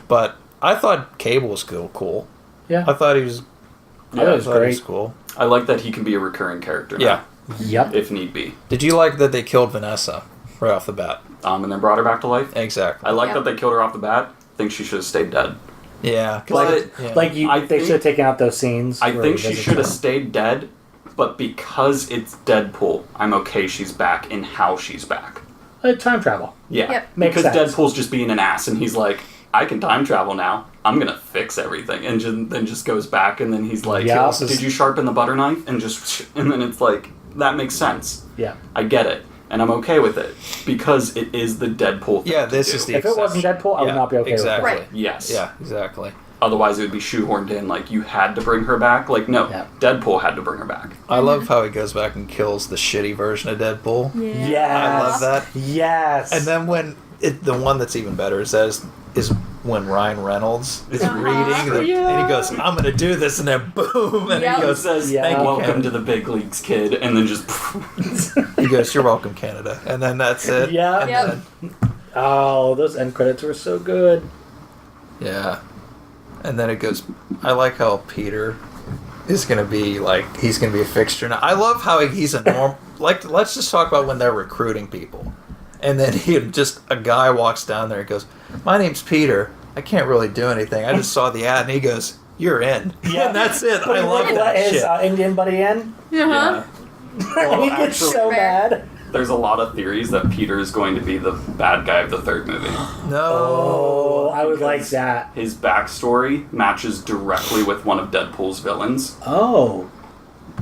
But I thought Cable was cool. Yeah. I thought he was. Yeah, that was great. He was cool. I like that he can be a recurring character now. Yeah. Yep. If need be. Did you like that they killed Vanessa right off the bat? And then brought her back to life? Exactly. I like that they killed her off the bat. I think she should have stayed dead. Yeah. But they should have taken out those scenes. I where think he she visits should have her. stayed dead, but because it's Deadpool, I'm okay she's back in how she's back. Time travel. Yeah. Yep. Makes Because sense. Deadpool's just being an ass, and he's like, I can time travel now. I'm going to fix everything. And then just goes back, and then he's like, Yeah. did you sharpen the butter knife? And then it's like, that makes sense. Yeah. I get it. And I'm okay with it. Because it is the Deadpool thing Yeah, to this do. is the If it wasn't exception. Deadpool, I would not be okay exactly. with Right. Yes. Yeah, exactly. Otherwise, it would be shoehorned in, like, you had to bring her back. Like, no, Yeah. Deadpool had to bring her back. I love how he goes back and kills the shitty version of Deadpool. it. Yeah. Yes. I love that. Yes. And then when the one that's even better is when Ryan Reynolds is Uh-huh. reading Yeah. and he goes, "I'm gonna do this," and then boom, and Yep. he It goes, says, Yeah. "Thank you, welcome Canada." to the big leagues, kid. And then just... He goes, "You're welcome, Canada," and then that's it. Yeah. And Yep. then- Oh, those end credits were so good. yeah. And then it goes. I like how Peter is gonna be like he's gonna be a fixture now. I love how he's a norm. Like, let's just talk about when they're recruiting people, and then a guy walks down there and goes, "My name's Peter. I can't really do anything. I just saw the ad," and he goes, "You're in." Yeah. And that's it. But I he love wouldn't that let his shit. Indian buddy in. Uh-huh. Well, he gets actually, so Fair. mad. there's a lot of theories that Peter is going to be the bad guy of the third movie. No. Oh, I would like Because that. His backstory matches directly with one of Deadpool's villains. Oh.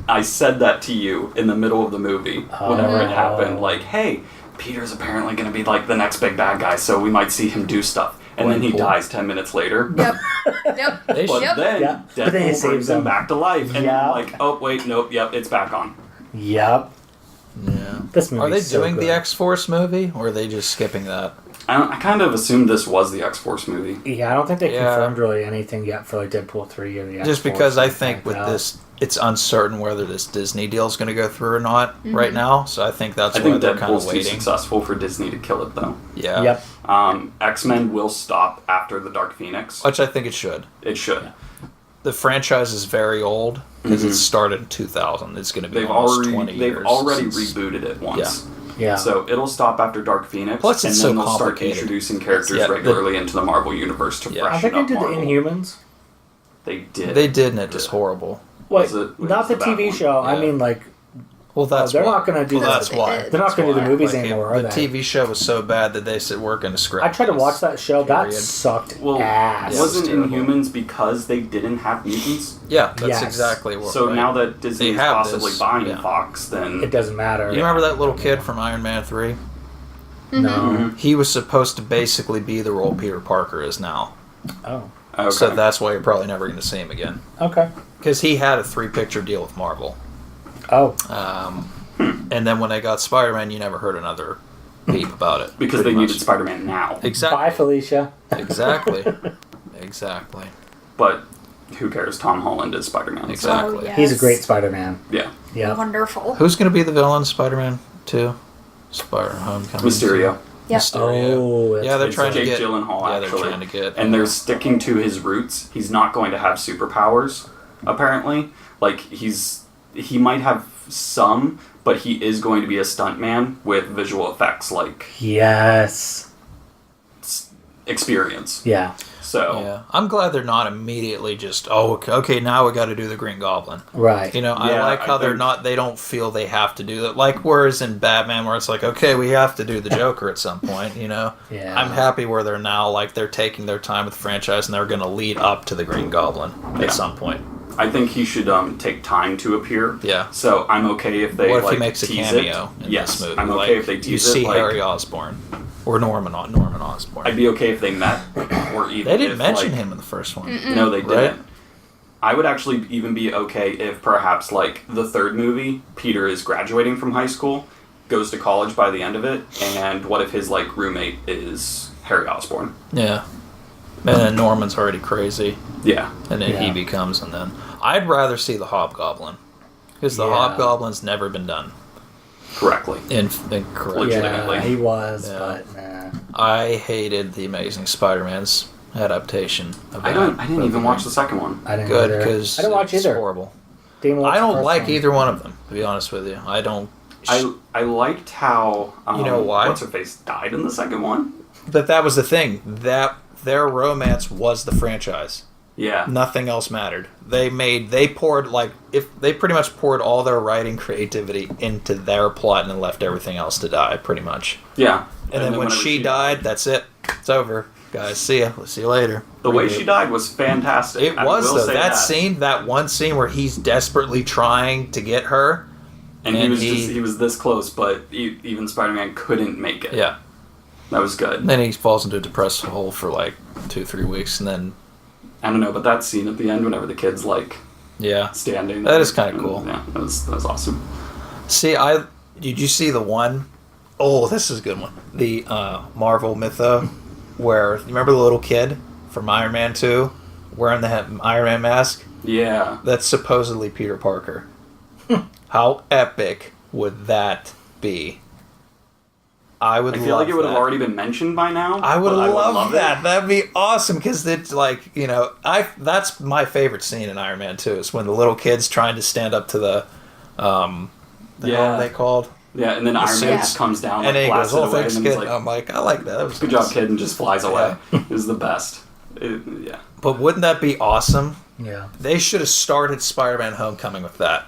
I said that to you in the middle of the movie, whenever it Oh. happened. Like, hey, Peter's apparently going to be like the next big bad guy, so we might see him do stuff. And then he Deadpool. dies 10 minutes later. Yep. Yep. They But should- then Yeah. But then he Deadpool saves brings him him. back to life. And Yeah. like, oh, wait, nope, yep, it's back on. Yep. Yeah. This movie. Are they so doing good. the X-Force movie, or are they just skipping that? I kind of assumed this was the X-Force movie. Yeah, I don't think they Yeah. confirmed really anything yet for like Deadpool 3 or the Just X-Force because or I anything think like with that. this, it's uncertain whether this Disney deal is going to go through or not right now. So I think that's I why think they're kind Deadpool's of too waiting. successful for Disney to kill it, though. Yeah. Yep. X-Men will stop after the Dark Phoenix. Which I think it should. It should. The franchise is very old because it started in 2000. It's going to be almost 20 years. They've already since- rebooted it once. Yeah. So it'll stop after Dark Phoenix, Plus, and it's then so they'll start complicated. introducing characters Yeah, regularly into the Marvel universe to Yeah. I freshen think they up did the Marvel. Inhumans. They did. They did, and it just horrible. Wait, Was it- not was the the bad TV one? show. I Yeah. mean, like, Well, that's they're why. not going to do Well, that. that's why. They're not going to do the movies Like, anymore, are the they? TV show was so bad that they said work in a script. I tried to watch that show. That Period. sucked Well, ass. Yeah. wasn't terrible. Inhumans because they didn't have mutants? Yeah, that's Yes. exactly what. So right. now that Disney is have possibly this, buying yeah. Fox, then It doesn't matter. You remember that little kid from Iron Man 3? No. Mhm. He was supposed to basically be the role Peter Parker is now. Oh. Okay. So that's why you're probably never going to see him again. Okay. Because he had a 3-picture deal with Marvel. Oh. And then when they got Spider-Man, you never heard another peep about it. because they pretty needed much. Spider-Man now. Exactly. Bye, Felicia. Exactly. Exactly. But who cares? Tom Holland is Spider-Man. Exactly. Oh, yes. He's a great Spider-Man. Yeah. Yeah. Wonderful. Who's going to be the villain in Spider-Man 2? Spider-Man Homecoming. Mysterio. Yep. Mysterio. Oh, that's Yeah, they're It's trying to Jake get. Gyllenhaal, yeah, actually. they're trying to get. And they're sticking to his roots. He's not going to have superpowers, apparently. Like, he might have some, but he is going to be a stuntman with visual effects, like, Yes. experience. Yeah. So, Yeah, I'm glad they're not immediately just. Oh, okay. Now we got to do the Green Goblin. Right. You know, I Yeah, like how I they're think- not. They don't feel they have to do that. Like whereas in Batman, where it's like, okay, we have to do the Joker at some point. You know. Yeah. I'm happy where they're now. Like they're taking their time with the franchise, and they're going to lead up to the Green Goblin Yeah. at some point. I think he should take time to appear. Yeah. So, I'm okay if they, What if like, he makes a tease cameo it. in Yes, this movie? I'm okay Like, if they tease you it. see like, Harry Osborn or Norman Osborn. I'd be okay if they met, or even They didn't if, mention like, him in the first one. No, they Right? didn't. I would actually even be okay if perhaps, like, the third movie, Peter is graduating from high school, goes to college by the end of it, and what if his like roommate is Harry Osborn? Yeah. And then Norman's already crazy. Yeah. And then he becomes, and then I'd rather see the Hobgoblin, because the Hobgoblin's never been done correctly. Correctly. Yeah, he was, but nah. I hated the Amazing Spider-Man's adaptation of that. I didn't even watch the second one. I didn't Good, because I didn't watch either. Horrible. I don't like either one of them, to be honest with you. I don't. I liked how you know why? What's her face died in the second one. But that was the thing. That their romance was the franchise. Yeah. Nothing else mattered. They pretty much poured all their writing creativity into their plot and then left everything else to die, pretty much. Yeah. And then when she died, that's it. It's over. Guys, see ya. We'll see you later. The way she died was fantastic. It was, though. That one scene where he's desperately trying to get her. And he was this close, but even Spider-Man couldn't make it. Yeah. That was good. And then he falls into a depressed hole for like 2-3 weeks, and then... I don't know, but that scene at the end, whenever the kid's like... Yeah. Standing there. That is kind of cool. Yeah, that was awesome. See, did you see the one... Oh, this is a good one. The Marvel Mytho, where... You remember the little kid from Iron Man 2 wearing the Iron Man mask? Yeah. That's supposedly Peter Parker. How epic would that be? I feel like it would have already been mentioned by now. I would love that. That'd be awesome, because it's like, that's my favorite scene in Iron Man 2 is when the little kid's trying to stand up to the hell are they called? Yeah, and then Iron Man just comes down and he goes, away, thanks, kid. I'm like, I like that. That was good job, kid, and just flies away. It was the best. Yeah. But wouldn't that be awesome? Yeah. They should have started Spider-Man Homecoming with that.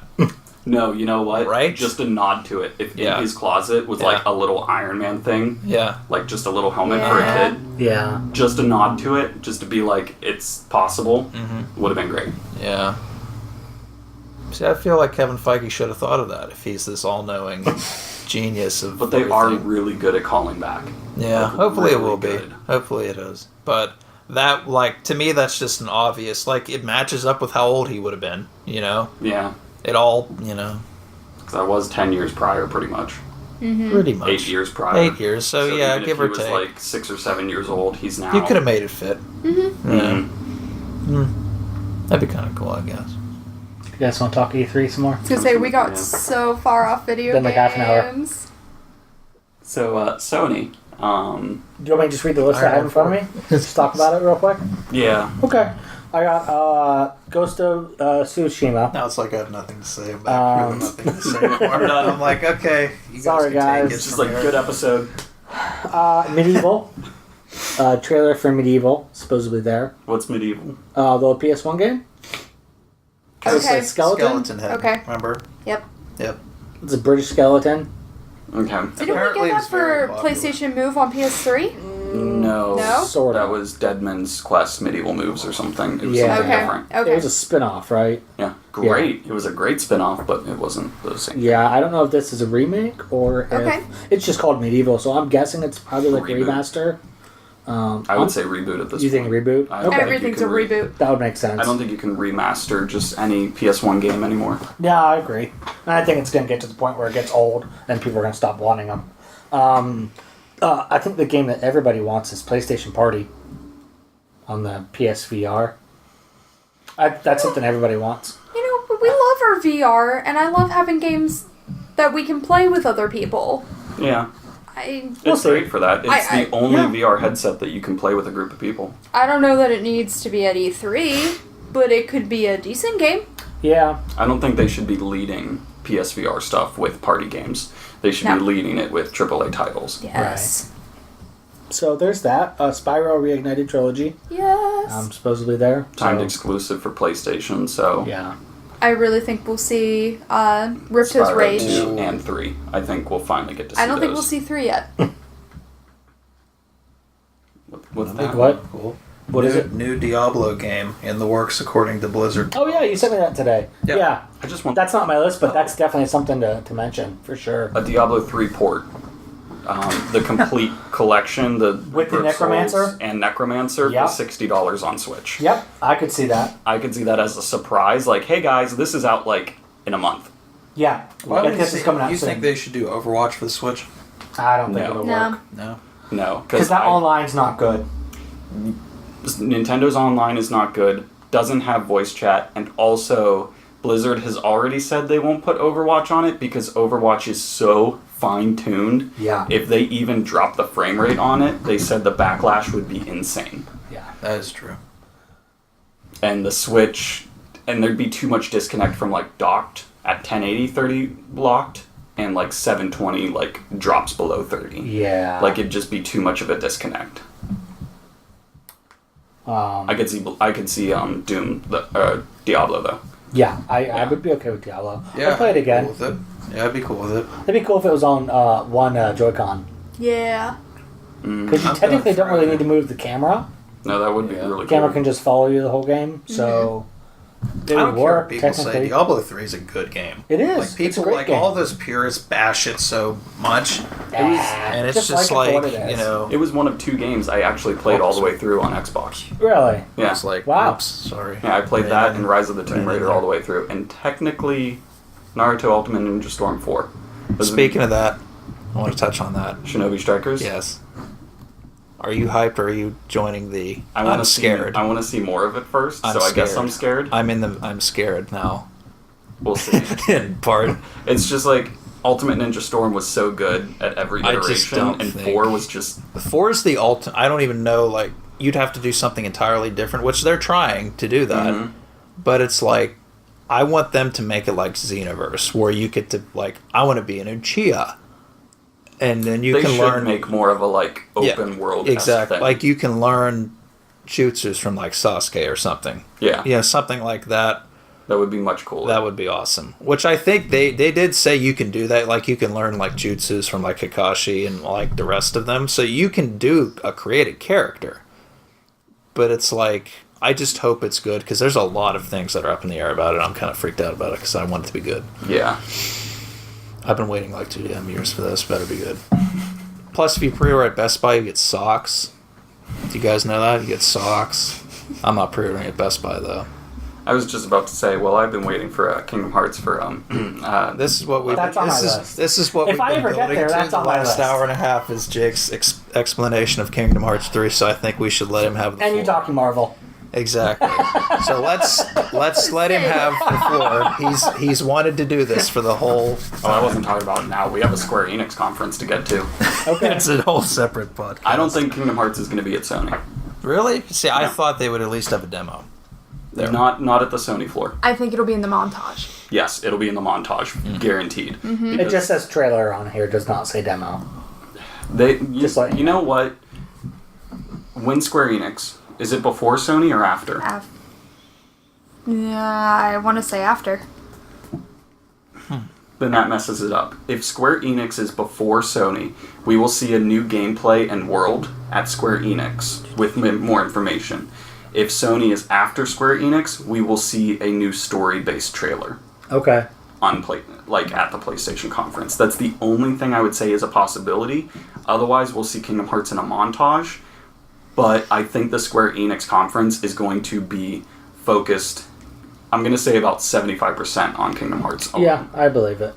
No, you know what? Right? Just a nod to it. If in his closet was like a little Iron Man thing. Yeah. Like just a little helmet for a kid. Yeah. Just a nod to it, just to be like, it's possible, would have been great. Yeah. See, I feel like Kevin Feige should have thought of that if he's this all-knowing genius of But they are really good at calling back. Yeah, hopefully really it will good. be. Hopefully it is. But that, to me, that's just an obvious, it matches up with how old he would have been, Yeah. It all, Because that was 10 years prior, pretty much. Mm-hmm. Pretty much. 8 years prior. 8 years, so yeah, even give if or he take. was like 6 or 7 years old, he's now... You could have made it fit. Mm-hmm. Yeah. That'd be kind of cool, I guess. You guys want to talk E3 some more? I was going to say, we got so far off video Been games. like half an hour. So, Sony... Do you want me to just read the list I have in front of me? Just talk about it real quick? Yeah. Okay. I got Ghost of Tsushima. Now it's like I have nothing to say about nothing to say anymore. I'm like, okay. Sorry, guys. It's just like a good episode. Medieval. Trailer for Medieval, supposedly there. What's Medieval? The PS1 game. Okay. Skeleton head. Okay. Remember? Yep. It's a British skeleton. Okay. Didn't we get that for PlayStation Move on PS3? No. No? Sort of. That was Deadman's Quest Medieval Moves or something. It was Yeah. something different. Okay. It was a spin-off, right? Yeah. Great. It was a great spin-off, but it wasn't the same. Yeah, I don't know if this is a remake or if it's just called Medieval, so I'm guessing it's probably like a remaster. I would say reboot at this point. You think reboot? Everything's a reboot. That would make sense. I don't think you can remaster just any PS1 game anymore. Yeah, I agree. And I think it's going to get to the point where it gets old and people are going to stop wanting them. I think the game that everybody wants is PlayStation Party on the PSVR. That's something everybody wants. We love our VR, and I love having games that we can play with other people. Yeah. We'll It's great for that. It's the only yeah. VR headset that you can play with a group of people. I don't know that it needs to be at E3, but it could be a decent game. Yeah. I don't think they should be leading PSVR stuff with party games. They should be leading it with AAA titles. Yes. Right. So there's that. Spyro Reignited Trilogy. Yes. Supposedly there. Timed exclusive for PlayStation, so... Yeah. I really think we'll see Ripto's Spyro Rage. 2 and 3. I think we'll finally get to see I don't think we'll those. see 3 yet. What's that? What? Cool. What is it? New Diablo game in the works, according to Blizzard. Oh yeah, you sent me that today. Yep. Yeah. I just want That's not my list, but that's definitely something to mention, for sure. a Diablo 3 port. The complete collection, the With the Brute Necromancer? Souls and Necromancer Yep. for $60 on Switch. Yep, I could see that. I could see that as a surprise. Like, hey guys, this is out like in a month. Yeah. Why would this is coming out you soon. think they should do Overwatch for the Switch? I don't think No. it'll No. work. No. Because that online's not good. Nintendo's online is not good, doesn't have voice chat, and also Blizzard has already said they won't put Overwatch on it because Overwatch is so fine-tuned. Yeah. If they even drop the frame rate on it, they said the backlash would be insane. Yeah. That is true. And the Switch, and there'd be too much disconnect from like docked at 1080 30 blocked and like 720 like drops below 30. Yeah. Like it'd just be too much of a disconnect. I could see Doom Diablo though. Yeah, I would be okay with Diablo. Yeah, I'd play it again. Cool with it. Yeah, I'd be cool with it. It'd be cool if it was on one Joy-Con. Yeah. Because you I'm technically down don't for really it. need to move the camera. No, that would be Yeah. really The camera cool. can just follow you the whole game, so it I would don't care work what people say. technically. Diablo 3 is a good game. It is. Like It's a people great like game. all those purists bash it so much, and it's just it for like what it you is. know. It was one of 2 games I actually played all the way through on Xbox. Really? Yeah. It's like Wow. oops, sorry. Yeah, I played that and Rise of the Tomb Right Raider there. all the way through, and technically Naruto Ultimate Ninja Storm 4. Speaking of that, I want to touch on that. Shinobi Strikers. Yes. Are you hyped or are you joining the? I want I'm to scared. I want to see more of it first, I'm so I guess scared. I'm scared. I'm scared now. We'll see. In part, It's just like Ultimate Ninja Storm was so good at every I just iteration, don't and think- 4 was just 4 is the ultimate. I don't even know. Like you'd have to do something entirely different, which they're trying to do that. Mhm. But it's like I want them to make it like Xenoverse, where you get to like I want to be an Uchiha, and then you they can should learn make more of a like open world exactly thing. like you can learn jutsus from like Sasuke or something. Yeah, You know, something like that. that would be much cooler. That would be awesome. Which I think they did say you can do that. Like you can learn like jutsus from like Kakashi and like the rest of them. So you can do a created character. But it's like I just hope it's good because there's a lot of things that are up in the air about it. I'm kind of freaked out about it because I want it to be good. Yeah, I've been waiting like 2 damn years for this. Better be good. Plus, if you pre-order at Best Buy, you get socks. Do you guys know that? You get socks. I'm not pre-ordering at Best Buy though. I was just about to say. Well, I've been waiting for Kingdom Hearts for This is what we've That's on my list. this is what If we've I been ever get building there, to that's the on my last list. hour and a half is Jake's explanation of Kingdom Hearts 3, so I think we should let him have the And you floor. talking Marvel. Exactly. So let's let him have the floor. He's wanted to do this for the whole Oh, I wasn't talking about it now. We have a Square Enix conference to get to. Okay. it's a whole separate podcast. I don't think Kingdom Hearts is going to be at Sony. Really? See, I No. thought they would at least have a demo. There. Not at the Sony floor. I think it'll be in the montage. Yes, it'll be in the montage, guaranteed. It Because just says trailer on here, does not say demo. just like you know what? When Square Enix, is it before Sony or after? Yeah, I want to say after. Then that messes it up. If Square Enix is before Sony, we will see a new gameplay and world at Square Enix with more information. If Sony is after Square Enix, we will see a new story-based trailer Okay. on at the PlayStation conference. That's the only thing I would say is a possibility. Otherwise, we'll see Kingdom Hearts in a montage. But I think the Square Enix conference is going to be focused, I'm going to say about 75% on Kingdom Hearts alone. Yeah, I believe it.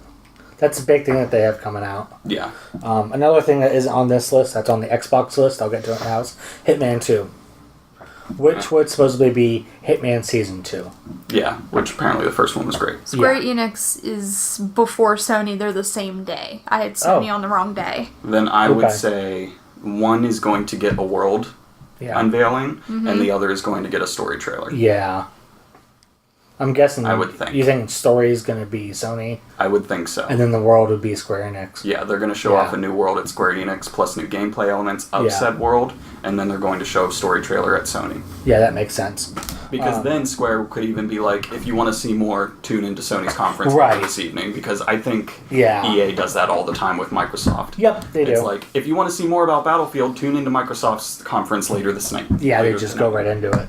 That's a big thing that they have coming out. Yeah. Another thing that is on this list, that's on the Xbox list, I'll get to it now, is Hitman 2. Which would supposedly be Hitman Season 2. Yeah, which apparently the first one was great. Square Enix is before Sony. They're the same day. I had Sony on the wrong day. Then I would Okay. say one is going to get a world Yeah. unveiling, and the other is going to get a story trailer. Yeah. I'm guessing. I would think. You think story is going to be Sony, I would think so. and then the world would be Square Enix. Yeah, they're going to show Yeah. off a new world at Square Enix, plus new gameplay elements of Yeah. said world, and then they're going to show a story trailer at Sony. Yeah, that makes sense. Because then Square could even be like, if you want to see more, tune into Sony's conference Right. later this evening, because I think Yeah. EA does that all the time with Microsoft. Yep, they do. It's like, if you want to see more about Battlefield, tune into Microsoft's conference later this night. Yeah, they Later just tonight. go right into it.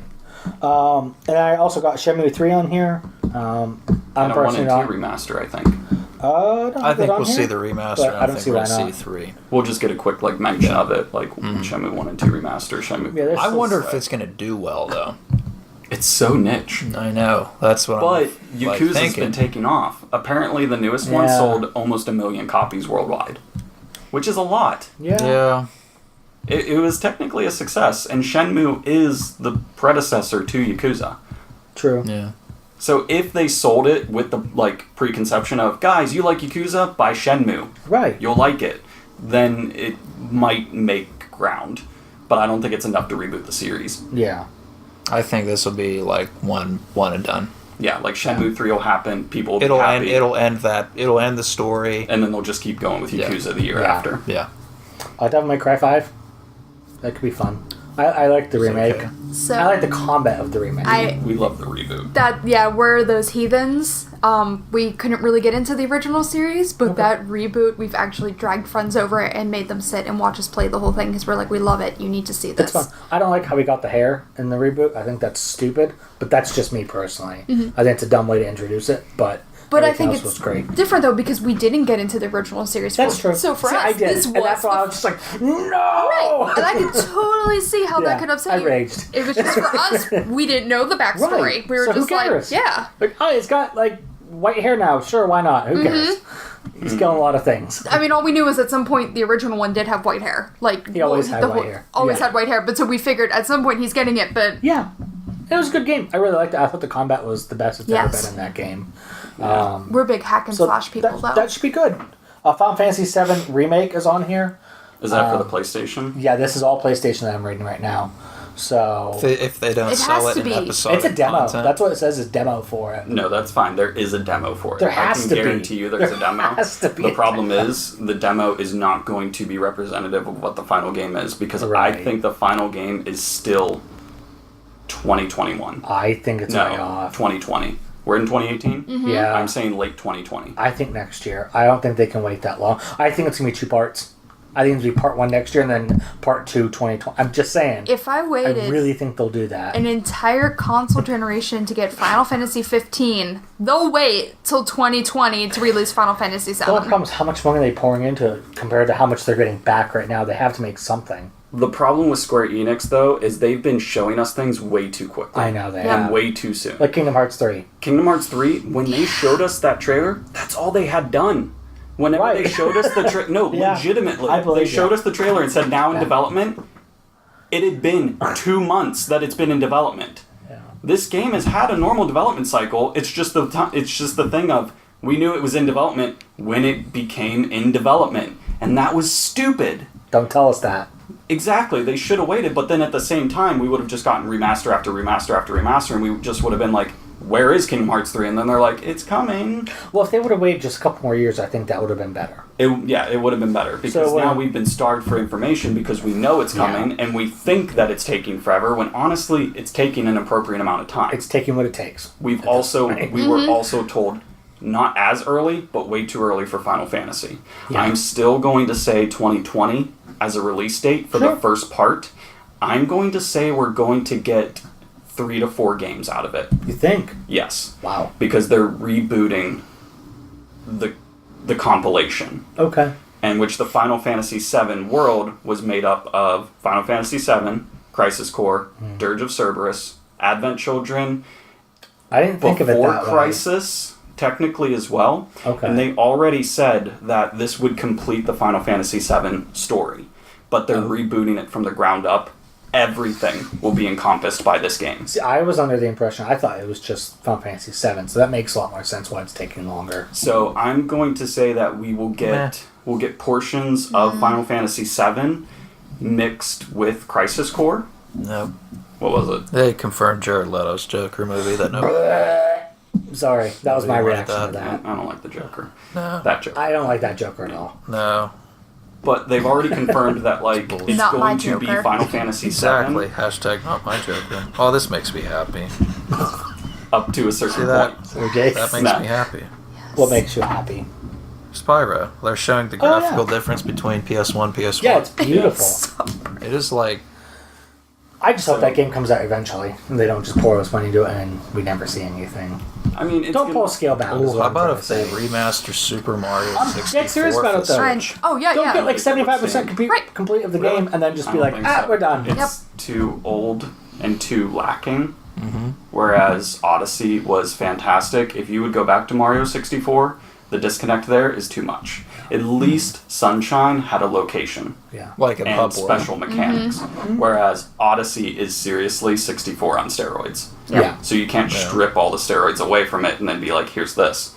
And I also got Shenmue 3 on here. I'm And a 1 personally and 2 not. remaster, I think. Don't I have think it on we'll here, see the remaster. but I don't think see we'll why see not. 3. We'll just get a quick mention of it, like Shenmue 1 and 2 remaster, Shenmue. Yeah, this I is- wonder if it's going to do well though. It's so niche. I know. That's what But I'm Yakuza's thinking. been taking off. Apparently, the newest one sold almost 1 million copies worldwide, which is a lot. Yeah. It was technically a success, and Shenmue is the predecessor to Yakuza. True. Yeah. So if they sold it with the preconception of, guys, you like Yakuza? Buy Shenmue. Right. You'll like it. Then it might make ground. But I don't think it's enough to reboot the series. Yeah. I think this will be like one and done. Yeah, like Shenmue 3 will happen, people will be happy. It'll end the story. And then they'll just keep going with Yakuza the year after. Yeah. Devil May Cry 5. That could be fun. I like the remake. okay. So I like the combat of the remake. We love the reboot. We're those heathens. We couldn't really get into the original series, but that reboot, we've actually dragged friends over and made them sit and watch us play the whole thing because we're like, we love it. You need to see this. It's fun. I don't like how we got the hair in the reboot. I think that's stupid, but that's just me personally. I think it's a dumb way to introduce it, but I think else it's was great. different though because we didn't get into the original series. That's true. So for See, us, I did, this and was that's why I was just like, no. right. And I could totally see how that could upset I you. raged. It was just for us. We didn't know the backstory. Right. We were So who just like, cares? yeah. Like, oh, it's got like white hair now. Sure, why not? Who cares? He's killing a lot of things. I mean, all we knew was at some point the original one did have white hair. Like He always had white hair. Always Yeah. had white hair, but so we figured at some point he's getting it. But Yeah, it was a good game. I really liked it. I thought the combat was the best it's ever Yes. been in that game. we're big hack and slash people, though. That should be good. Final Fantasy VII Remake is on here. Is that for the PlayStation? Yeah, this is all PlayStation that I'm reading right now. So If they don't It sell has it to in be. episodic it's a demo. content. That's what it says is demo for it. No, that's fine. There is a demo for it. There has I to can be. guarantee you there's a demo. has to be The a problem demo. is the demo is not going to be representative of what the final game is because I Right. think the final game is still 2021. I think it's way No, off. 2020. We're in 2018? Yeah, I'm saying late 2020. I think next year. I don't think they can wait that long. I think it's gonna be 2 parts. I think it's gonna be part 1 next year and then part 2 2020. I'm just saying. if I waited I really think they'll do that. an entire console generation to get Final Fantasy 15, they'll wait till 2020 to release Final Fantasy The only 7. problem is how much money are they pouring into it compared to how much they're getting back right now. They have to make something. The problem with Square Enix, though, is they've been showing us things way too quickly. I know they Yeah. And have. way too soon. Like Kingdom Hearts 3. Kingdom Hearts 3, when they showed us that trailer, that's all they had done. Whenever Right. they showed us the trailer, no, Yeah. legitimately, I believe they showed you. us the trailer and said now in Yeah. development. It had been 2 months that it's been in development. Yeah. This game has had a normal development cycle. It's just the thing of we knew it was in development when it became in development, and that was stupid. Don't tell us that. Exactly, they should have waited, but then at the same time, we would have just gotten remaster after remaster after remaster, and we just would have been like, where is Kingdom Hearts 3? And then they're like, it's coming. Well, if they would have waited just a couple more years, I think that would have been better. It would have been better, because So, now we've been starved for information because we know it's coming, and we think that it's taking forever, when honestly, it's taking an appropriate amount of time. It's taking what it takes. We were also told not as early, but way too early for Final Fantasy. Yeah. I'm still going to say 2020 as a release date for Sure. the first part. I'm going to say we're going to get 3 to 4 games out of it. You think? Yes. Wow. Because they're rebooting the compilation, Okay. in which the Final Fantasy VII world was made up of Final Fantasy VII, Crisis Core, Dirge of Cerberus, Advent Children, I didn't think of it before that way. Crisis, technically as well. Okay. And they already said that this would complete the Final Fantasy VII story. But they're rebooting it from the ground up. Everything will be encompassed by this game. See, I was under the impression, I thought it was just Final Fantasy VII, so that makes a lot more sense why it's taking longer. So I'm going to say that we will get portions of Final Fantasy VII mixed with Crisis Core. Nope. What was it? They confirmed Jared Leto's Joker movie that no. Sorry, that was my Nobody wanted reaction to I that. don't like the Joker. No. That Joker. I don't like that Joker at all. No. But they've already confirmed that it's Not my going to be Joker. Final Fantasy Exactly. VII Hashtag not my Joker. Oh, this makes me happy. up to a certain See that? point. So, Jake, That makes No. me happy. what makes you happy? Spyro. They're showing the Oh, yeah. graphical difference between PS1 PS4. Yeah, it's beautiful. It is like I just hope that game comes out eventually, and they don't just pour us money into it, and we never see anything. I mean, it's Don't gonna- pull scale back. is oh, what how I'm about trying if to they say. remaster Super Mario I'm 64 dead serious about it, for though. Switch? Oh yeah, Don't yeah. get like 75% Right. complete of the Really? game, and then just I be don't like, think so. we're done. It's too old and too lacking whereas Odyssey was fantastic. If you would go back to Mario 64, the disconnect there is too much. At least Sunshine had a location. Yeah. Like in and Hub special mechanics. Whereas Odyssey is seriously 64 on steroids. Yeah. So you can't strip all the steroids away from it and then be like, here's this.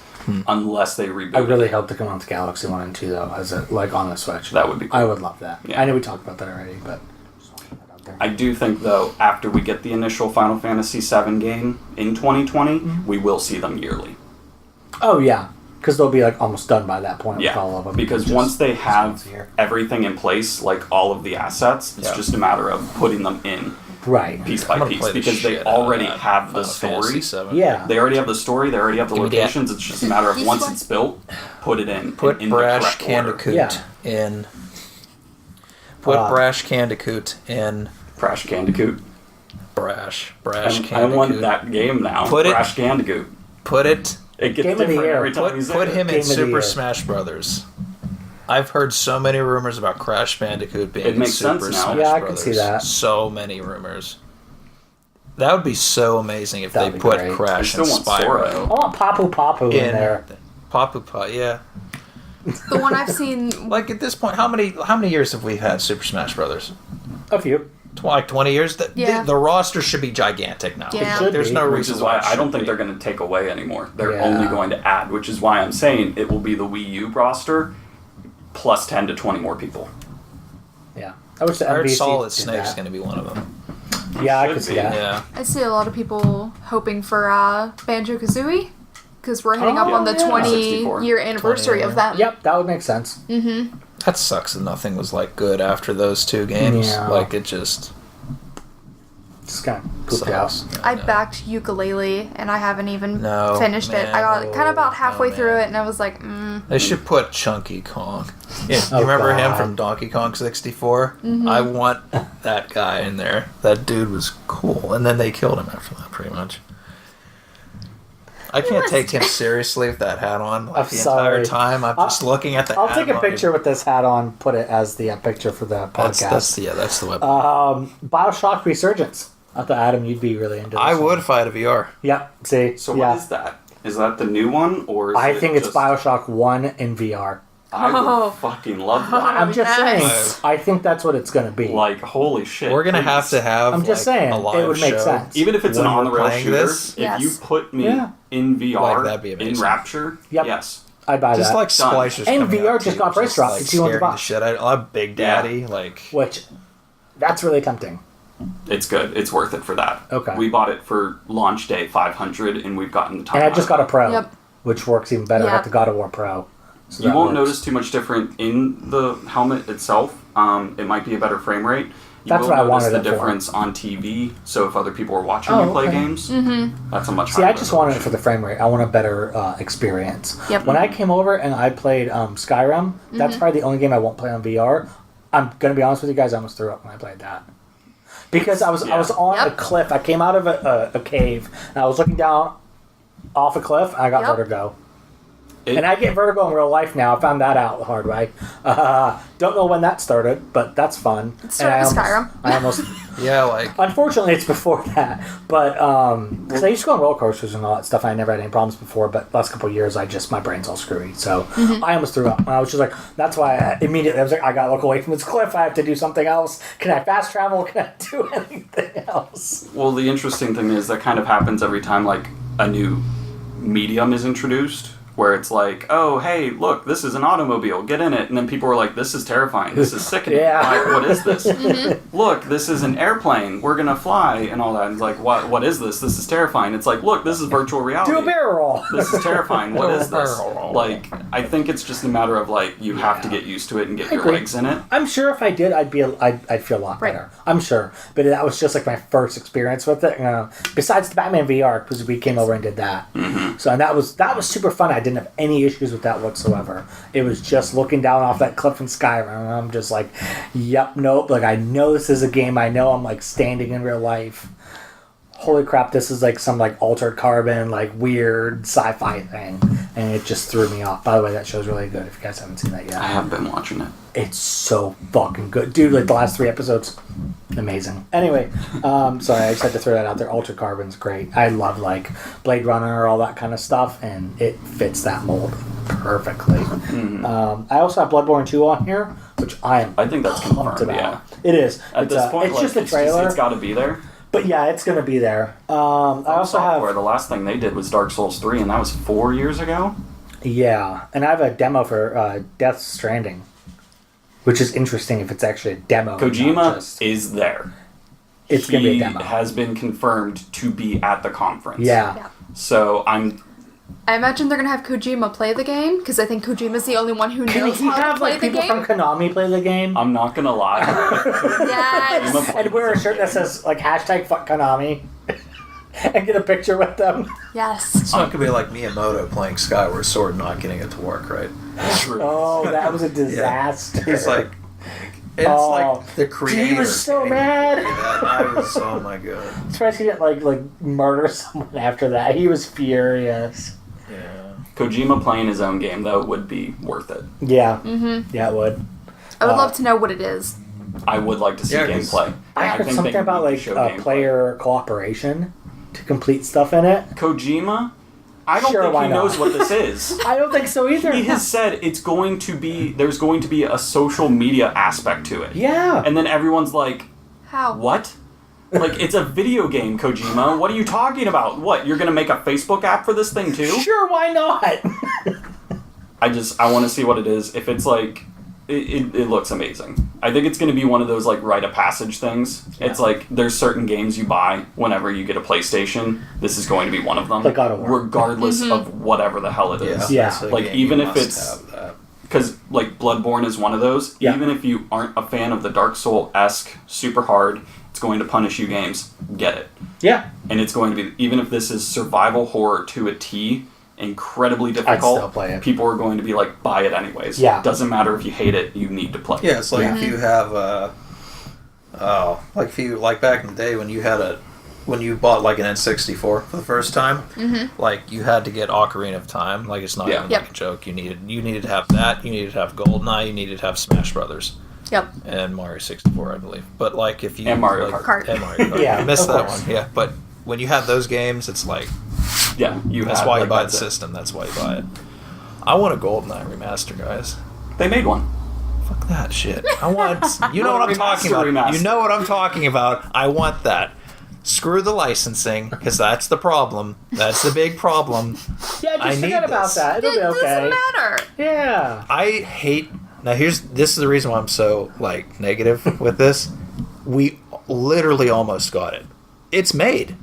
Unless they reboot I really it. hope to come on to Galaxy 1 and 2, though, as a, like, on the Switch. That would be cool. I would love that. Yeah. I know we talked about that already, but... just wanna put that out there. I do think, though, after we get the initial Final Fantasy VII game in 2020, we will see them yearly. Oh, yeah. Because they'll be, like, almost done by that point with Yeah, all of them. because Just once they have once a year. everything in place, like all of the assets, it's just a matter of putting them in Right. piece I'm by gonna piece play the because they shit out of already that have the Final story. Fantasy VII. Yeah. They already have the story. They already have the Give me that. locations. It's just a matter of once it's built, put it in. Put in Brash the correct order. Candicoot Yeah. in. Put Brash Candicoot in. Brash Candicoot. Brash I Candicoot. want that game now. Put it- Brash Candicoot. Put it. It gets Game of the different year. every time you say Put it. him Game in of the Super year. Smash Brothers. I've heard so many rumors about Crash Bandicoot being It in makes Super sense now. Smash Yeah, I can Brothers. see that. So many rumors. That would be so amazing if That'd they be put great. Crash I and still want Sora. I Spyro want Papu Papu in there. Papu Papu, yeah. The one I've seen. Like at this point, how many years have we had Super Smash Brothers? A few. Like 20 years. Yeah. The roster should be gigantic now. Yeah. It should There's be. no Which reason is why it I don't should think be. they're going to take away anymore. They're Yeah. only going to add, which is why I'm saying it will be the Wii U roster plus 10 to 20 more people. Yeah. I wish the I heard NBC Solid did Snake's that. going to be one of them. Yeah, I Should could see be. that. Yeah. I see a lot of people hoping for Banjo-Kazooie because we're hitting up Oh, on the yeah. 20-year anniversary 20, of them. Yep, that would make sense. That sucks that nothing was like good after those two games. Yeah. Like it just Just kind of pooped out. sucks. I know. backed Ukulele and I haven't even No, finished it. man. I got kind of about halfway No, through man. it and I was like, They should put Chunky Kong. Yeah, Oh, you remember him God. from Donkey Kong 64? I want that guy in there. That dude was cool. And then they killed him after that, pretty much. I can't take him seriously with that hat on. Like, I'm the sorry. entire time, I'm just looking at the I'll hat. take a on. picture with this hat on, put it as the picture for the podcast. That's the web. Bioshock Resurgence. I thought, Adam, you'd be really into this. I one. would if I had a VR. Yep, see? So yeah. what is that? Is that the new one? Or is I it think it's just, Bioshock 1 in VR. I Oh. would fucking love that. I'm just yes. saying, I think that's what it's going to be. Like, holy shit. We're gonna please. have to have. I'm just like, saying, a it live would make show. sense. Even if it's an when we're on-the-rail playing shooter, this. if Yes. you put me Yeah. in VR Like, that'd be in amazing. Rapture, Yep. yes. I'd buy Just that. like Done. Splicers And coming VR out, just too, got which price is, dropped like, to 200 scaring the bucks. shit out of- I'm Big Daddy, like Which, that's really tempting. It's good. It's worth it for that. Okay. We bought it for launch day 500, and we've gotten the time. And I just got a Pro, Yep. which works even better. I Yeah. got the God of War Pro. So You that won't works. notice too much different in the helmet itself. It might be a better frame rate. You That's will what I notice wanted the it for. difference on TV. So if other people are watching Oh, you play okay. games, that's a much See, higher I just wanted it resolution. for the frame rate. I want a better experience. Yep. When I came over and I played Skyrim, that's probably the only game I won't play on VR. I'm gonna be honest with you guys. I almost threw up when I played that because I was on Yep. a cliff. I came out of a cave and I was looking down off a cliff. And I got Yep. vertigo. It- And I get vertigo in real life now. I found that out the hard way. Don't know when that started, but that's fun. It started And with Skyrim. I almost yeah, like unfortunately, it's before that. But because I used to go on roller coasters and all that stuff, I never had any problems before. But last couple of years, my brain's all screwy. So I almost threw up. And I was just like, that's why I was like, I gotta look away from this cliff. I have to do something else. Can I fast travel? Can I do anything else? Well, the interesting thing is that kind of happens every time like a new medium is introduced, where it's like, oh, hey, look, this is an automobile, get in it. And then people are like, this is terrifying, this is sickening. Yeah. Like, what is this? Look, this is an airplane, we're gonna fly, and all that. And it's like, what is this? This is terrifying. It's like, look, this is virtual reality. Do a barrel roll. This is terrifying. What is this? Barrel roll. Like, I think it's just a matter of like, you have to get used to it and get your agree. legs in it. I'm sure if I did, I'd feel a lot Right. better. I'm sure, but that was just like my first experience with it. Besides the Batman VR, because we came over and did that. So and that was super fun. I didn't have any issues with that whatsoever. It was just looking down off that cliff in Skyrim, and I'm just like, yep, nope. Like I know this is a game. I know I'm like standing in real life. Holy crap! This is like some like altered carbon, like weird sci-fi thing, and it just threw me off. By the way, that show's really good. If you guys haven't seen that yet, I have been watching it. it's so fucking good, dude. Like the last 3 episodes, Amazing. Anyway, sorry, I just had to throw that out there. Altered Carbon's great. I love like Blade Runner, all that kind of stuff, and it fits that mold perfectly. I also have Bloodborne 2 on here, which I think that's confirmed. Yeah, it is. At this point, it's just a trailer. It's got to be there. But yeah, it's going to be there. I also have the last thing they did was Dark Souls 3, and that was 4 years ago. Yeah, and I have a demo for Death Stranding, which is interesting if it's actually a demo. Kojima is there. It's going to be a demo. He has been confirmed to be at the conference. Yeah. So I imagine they're going to have Kojima play the game, because I think Kojima's the only one who knows how to play the game. Can he have people from Konami play the game? I'm not going to lie. Yes. And wear a shirt that says, like, hashtag fuck Konami. And get a picture with them. Yes. It's not going to be like Miyamoto playing Skyward Sword and not getting it to work, right? True. Oh, that was a disaster. He's like... It's like the creator. He was so mad. I was, oh my god. I'm surprised he didn't like murder someone after that. He was furious. Yeah. Kojima playing his own game, though, would be worth it. Yeah. Mm-hmm. Yeah, it would. I would love to know what it is. I would like to see gameplay. I heard something about like player cooperation to complete stuff in it. Kojima? I don't think he knows what this is. I don't think so either. He has said there's going to be a social media aspect to it. Yeah. And then everyone's like, how? What? Like, it's a video game, Kojima. What are you talking about? What, you're going to make a Facebook app for this thing too? Sure, why not? I want to see what it is. If it's like, it looks amazing. I think it's going to be one of those like rite of passage things. Yeah. It's like there's certain games you buy whenever you get a PlayStation. This is going to be one of them, like God of War, regardless of whatever the hell it is. Yeah. Like even if it's because like Bloodborne is one of those. Yeah. Even if you aren't a fan of the Dark Soul-esque super hard, it's going to punish you games. Get it. Yeah. And it's going to be, even if this is survival horror to a T, incredibly difficult, I'd still play it. People are going to be like, buy it anyways. Yeah. Doesn't matter if you hate it, you need to play it. Yeah, it's like if you have like back in the day when you bought like an N64 for the first time, like you had to get Ocarina of Time. Like it's not even like a joke. You needed to have that. You needed to have GoldenEye. You needed to have Smash Brothers. Yep. And Mario 64, I believe. But like if you and Mario Kart. And Mario Kart. Yeah, I missed that one. Yeah, but when you had those games, it's like. Yeah, that's why you buy the system. That's why you buy it. I want a GoldenEye remaster, guys. They made one. Fuck that shit. I want. You know what I'm talking about. Remaster. You know what I'm talking about. I want that. Screw the licensing, because that's the problem. That's the big problem. Yeah, just forget about that. It'll be okay. It doesn't matter. Yeah. I hate. Now this is the reason why I'm so like negative with this. We literally almost got it. It's made.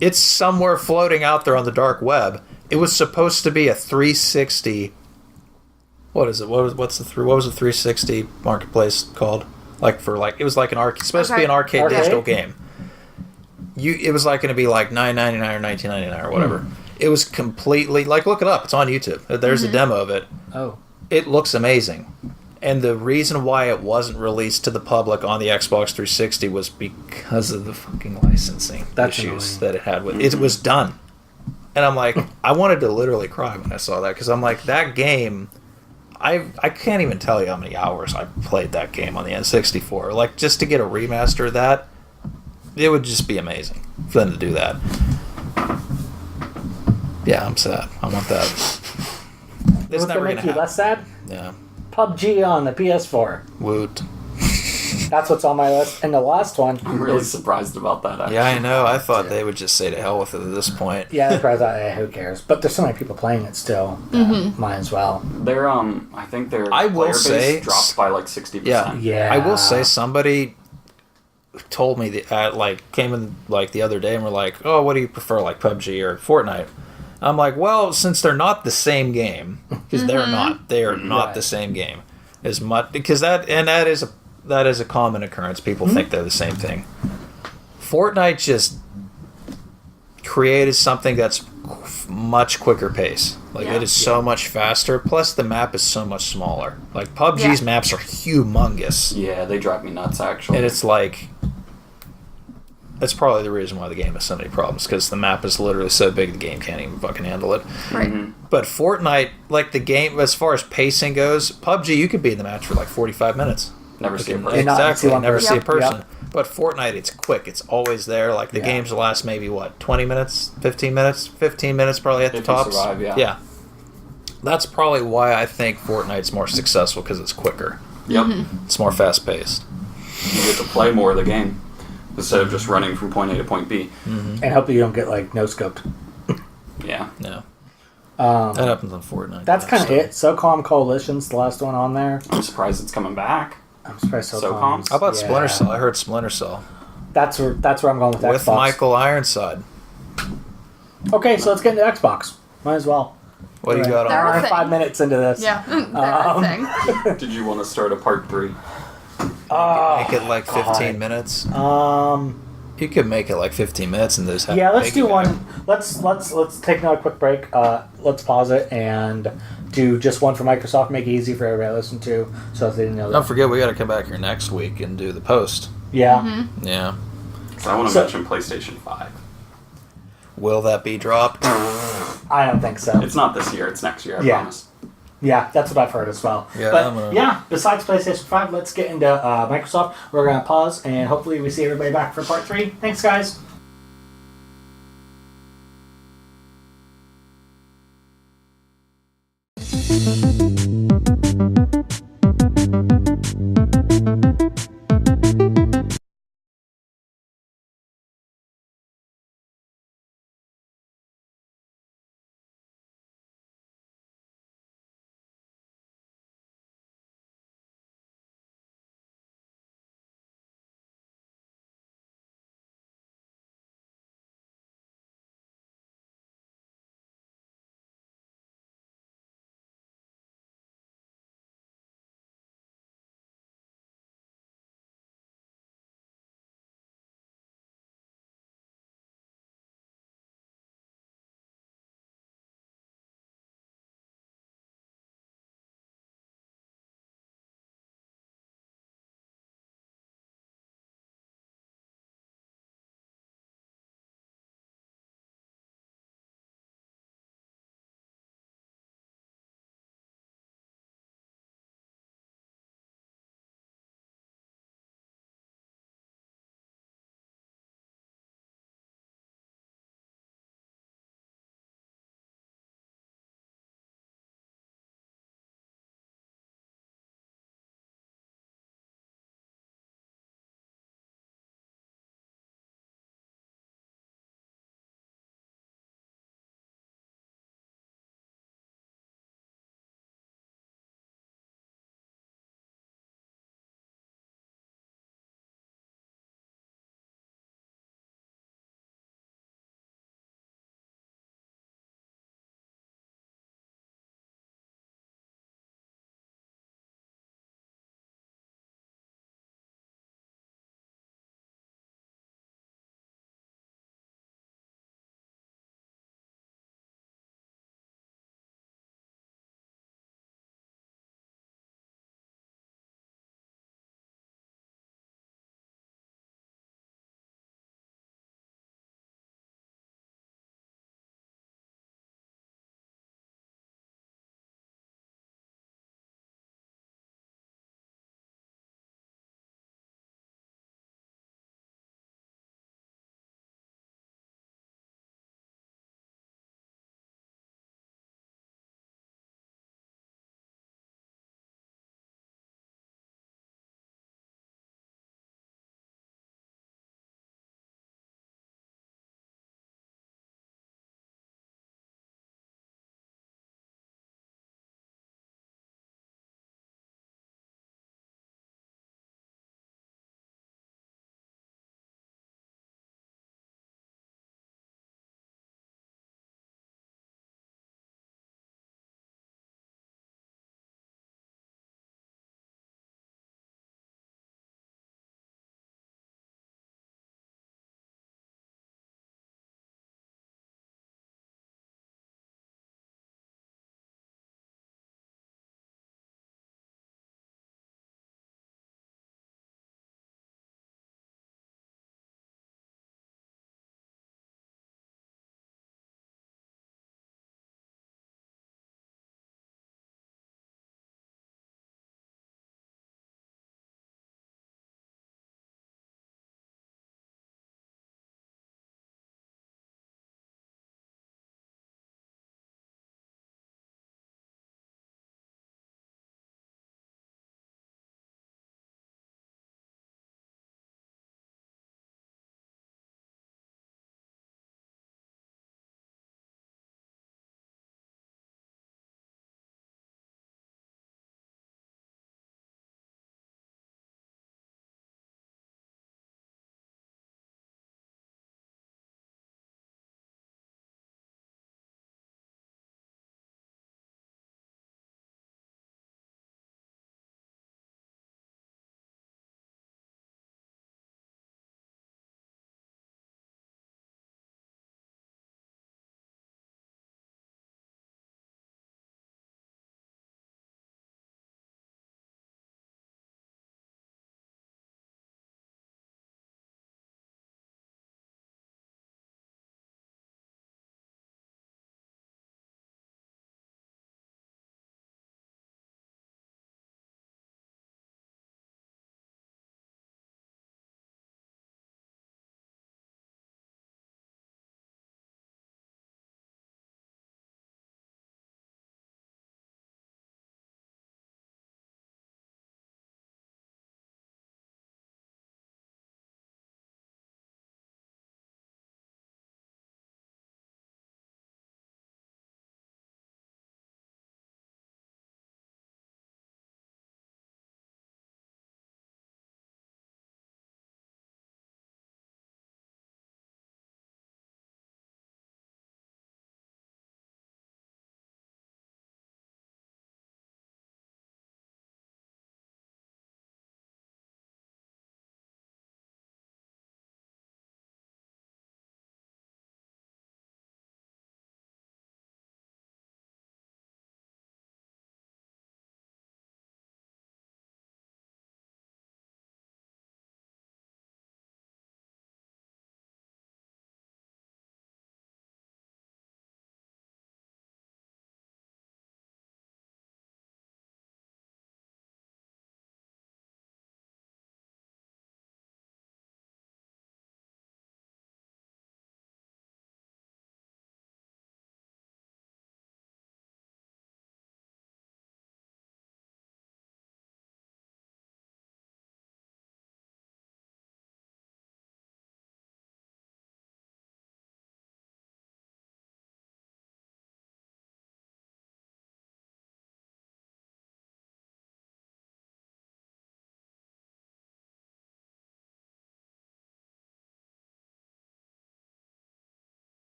It's somewhere floating out there on the dark web. It was supposed to be a 360. What is it? What was the 360 marketplace called? Like for like it was like an arcade. Supposed to be an arcade digital game. It was like going to be like $9.99 or $19.99 or whatever. It was completely like look it up. It's on YouTube. There's a demo of it. Oh, it looks amazing. And the reason why it wasn't released to the public on the Xbox 360 was because of the fucking licensing issues that it had with it. It was done. And I'm like, I wanted to literally cry when I saw that, because I'm like, that game, I can't even tell you how many hours I played that game on the N64. Like, just to get a remaster of that, it would just be amazing for them to do that. Yeah, I'm sad. I want that. It's never going to make you less sad? Yeah. PUBG on the PS4. Woot. That's what's on my list. And the last one. I'm really surprised about that, actually. Yeah, I know. I thought they would just say to hell with it at this point. Yeah, they probably thought, who cares? But there's so many people playing it still. Might as well. I think their player base dropped by like 60%. Yeah. I will say somebody told me that, came in like the other day and were like, oh, what do you prefer, like PUBG or Fortnite? I'm like, well, since they're not the same game, because they are not the same game as much, because that is a common occurrence. People think they're the same thing. Fortnite just created something that's much quicker pace. It is so much faster. Plus, the map is so much smaller. Like PUBG's maps are humongous. Yeah, they drive me nuts, actually. And it's like. That's probably the reason why the game has so many problems, because the map is literally so big the game can't even fucking handle it. Right. But Fortnite, like the game, as far as pacing goes, PUBG, you could be in the match for like 45 minutes. Never see a person. Exactly, never see a person. Yep. But Fortnite, it's quick. It's always there. Like, the games last maybe, 20 minutes? 15 minutes? 15 minutes probably at the tops. Survive, Yeah. That's probably why I think Fortnite's more successful, because it's quicker. Yep. It's more fast-paced. You get to play more of the game instead of just running from point A to point B. And hopefully you don't get, no-scoped. Yeah. Yeah. That happens on Fortnite. That's kind of it. SOCOM Coalition's the last one on there. I'm surprised it's coming back. I'm surprised SOCOM. SOCOMs? How about Splinter Cell? I heard Splinter Cell. That's where I'm going with With Xbox. Michael Ironside. Okay, so let's get into Xbox. Might as well. What do you got on? They're a We're thing. 5 minutes into this. Yeah, that thing. Did you want to start a part 3? Make it like 15 minutes. You could make it like 15 minutes and just have Yeah, let's make do it one. Let's take another quick break. Let's pause it and do just one for Microsoft. Make it easy for everybody to listen to, so that they didn't know. Don't forget, we got to come back here next week and do the post. Yeah. Yeah. So I want to mention PlayStation 5. Will that be dropped? I don't think so. It's not this year. It's next year. I Yeah. promise. Yeah, that's what I've heard as well. Yeah, But besides PlayStation 5, let's get into Microsoft. We're going to pause, and hopefully we see everybody back for part 3. Thanks, guys.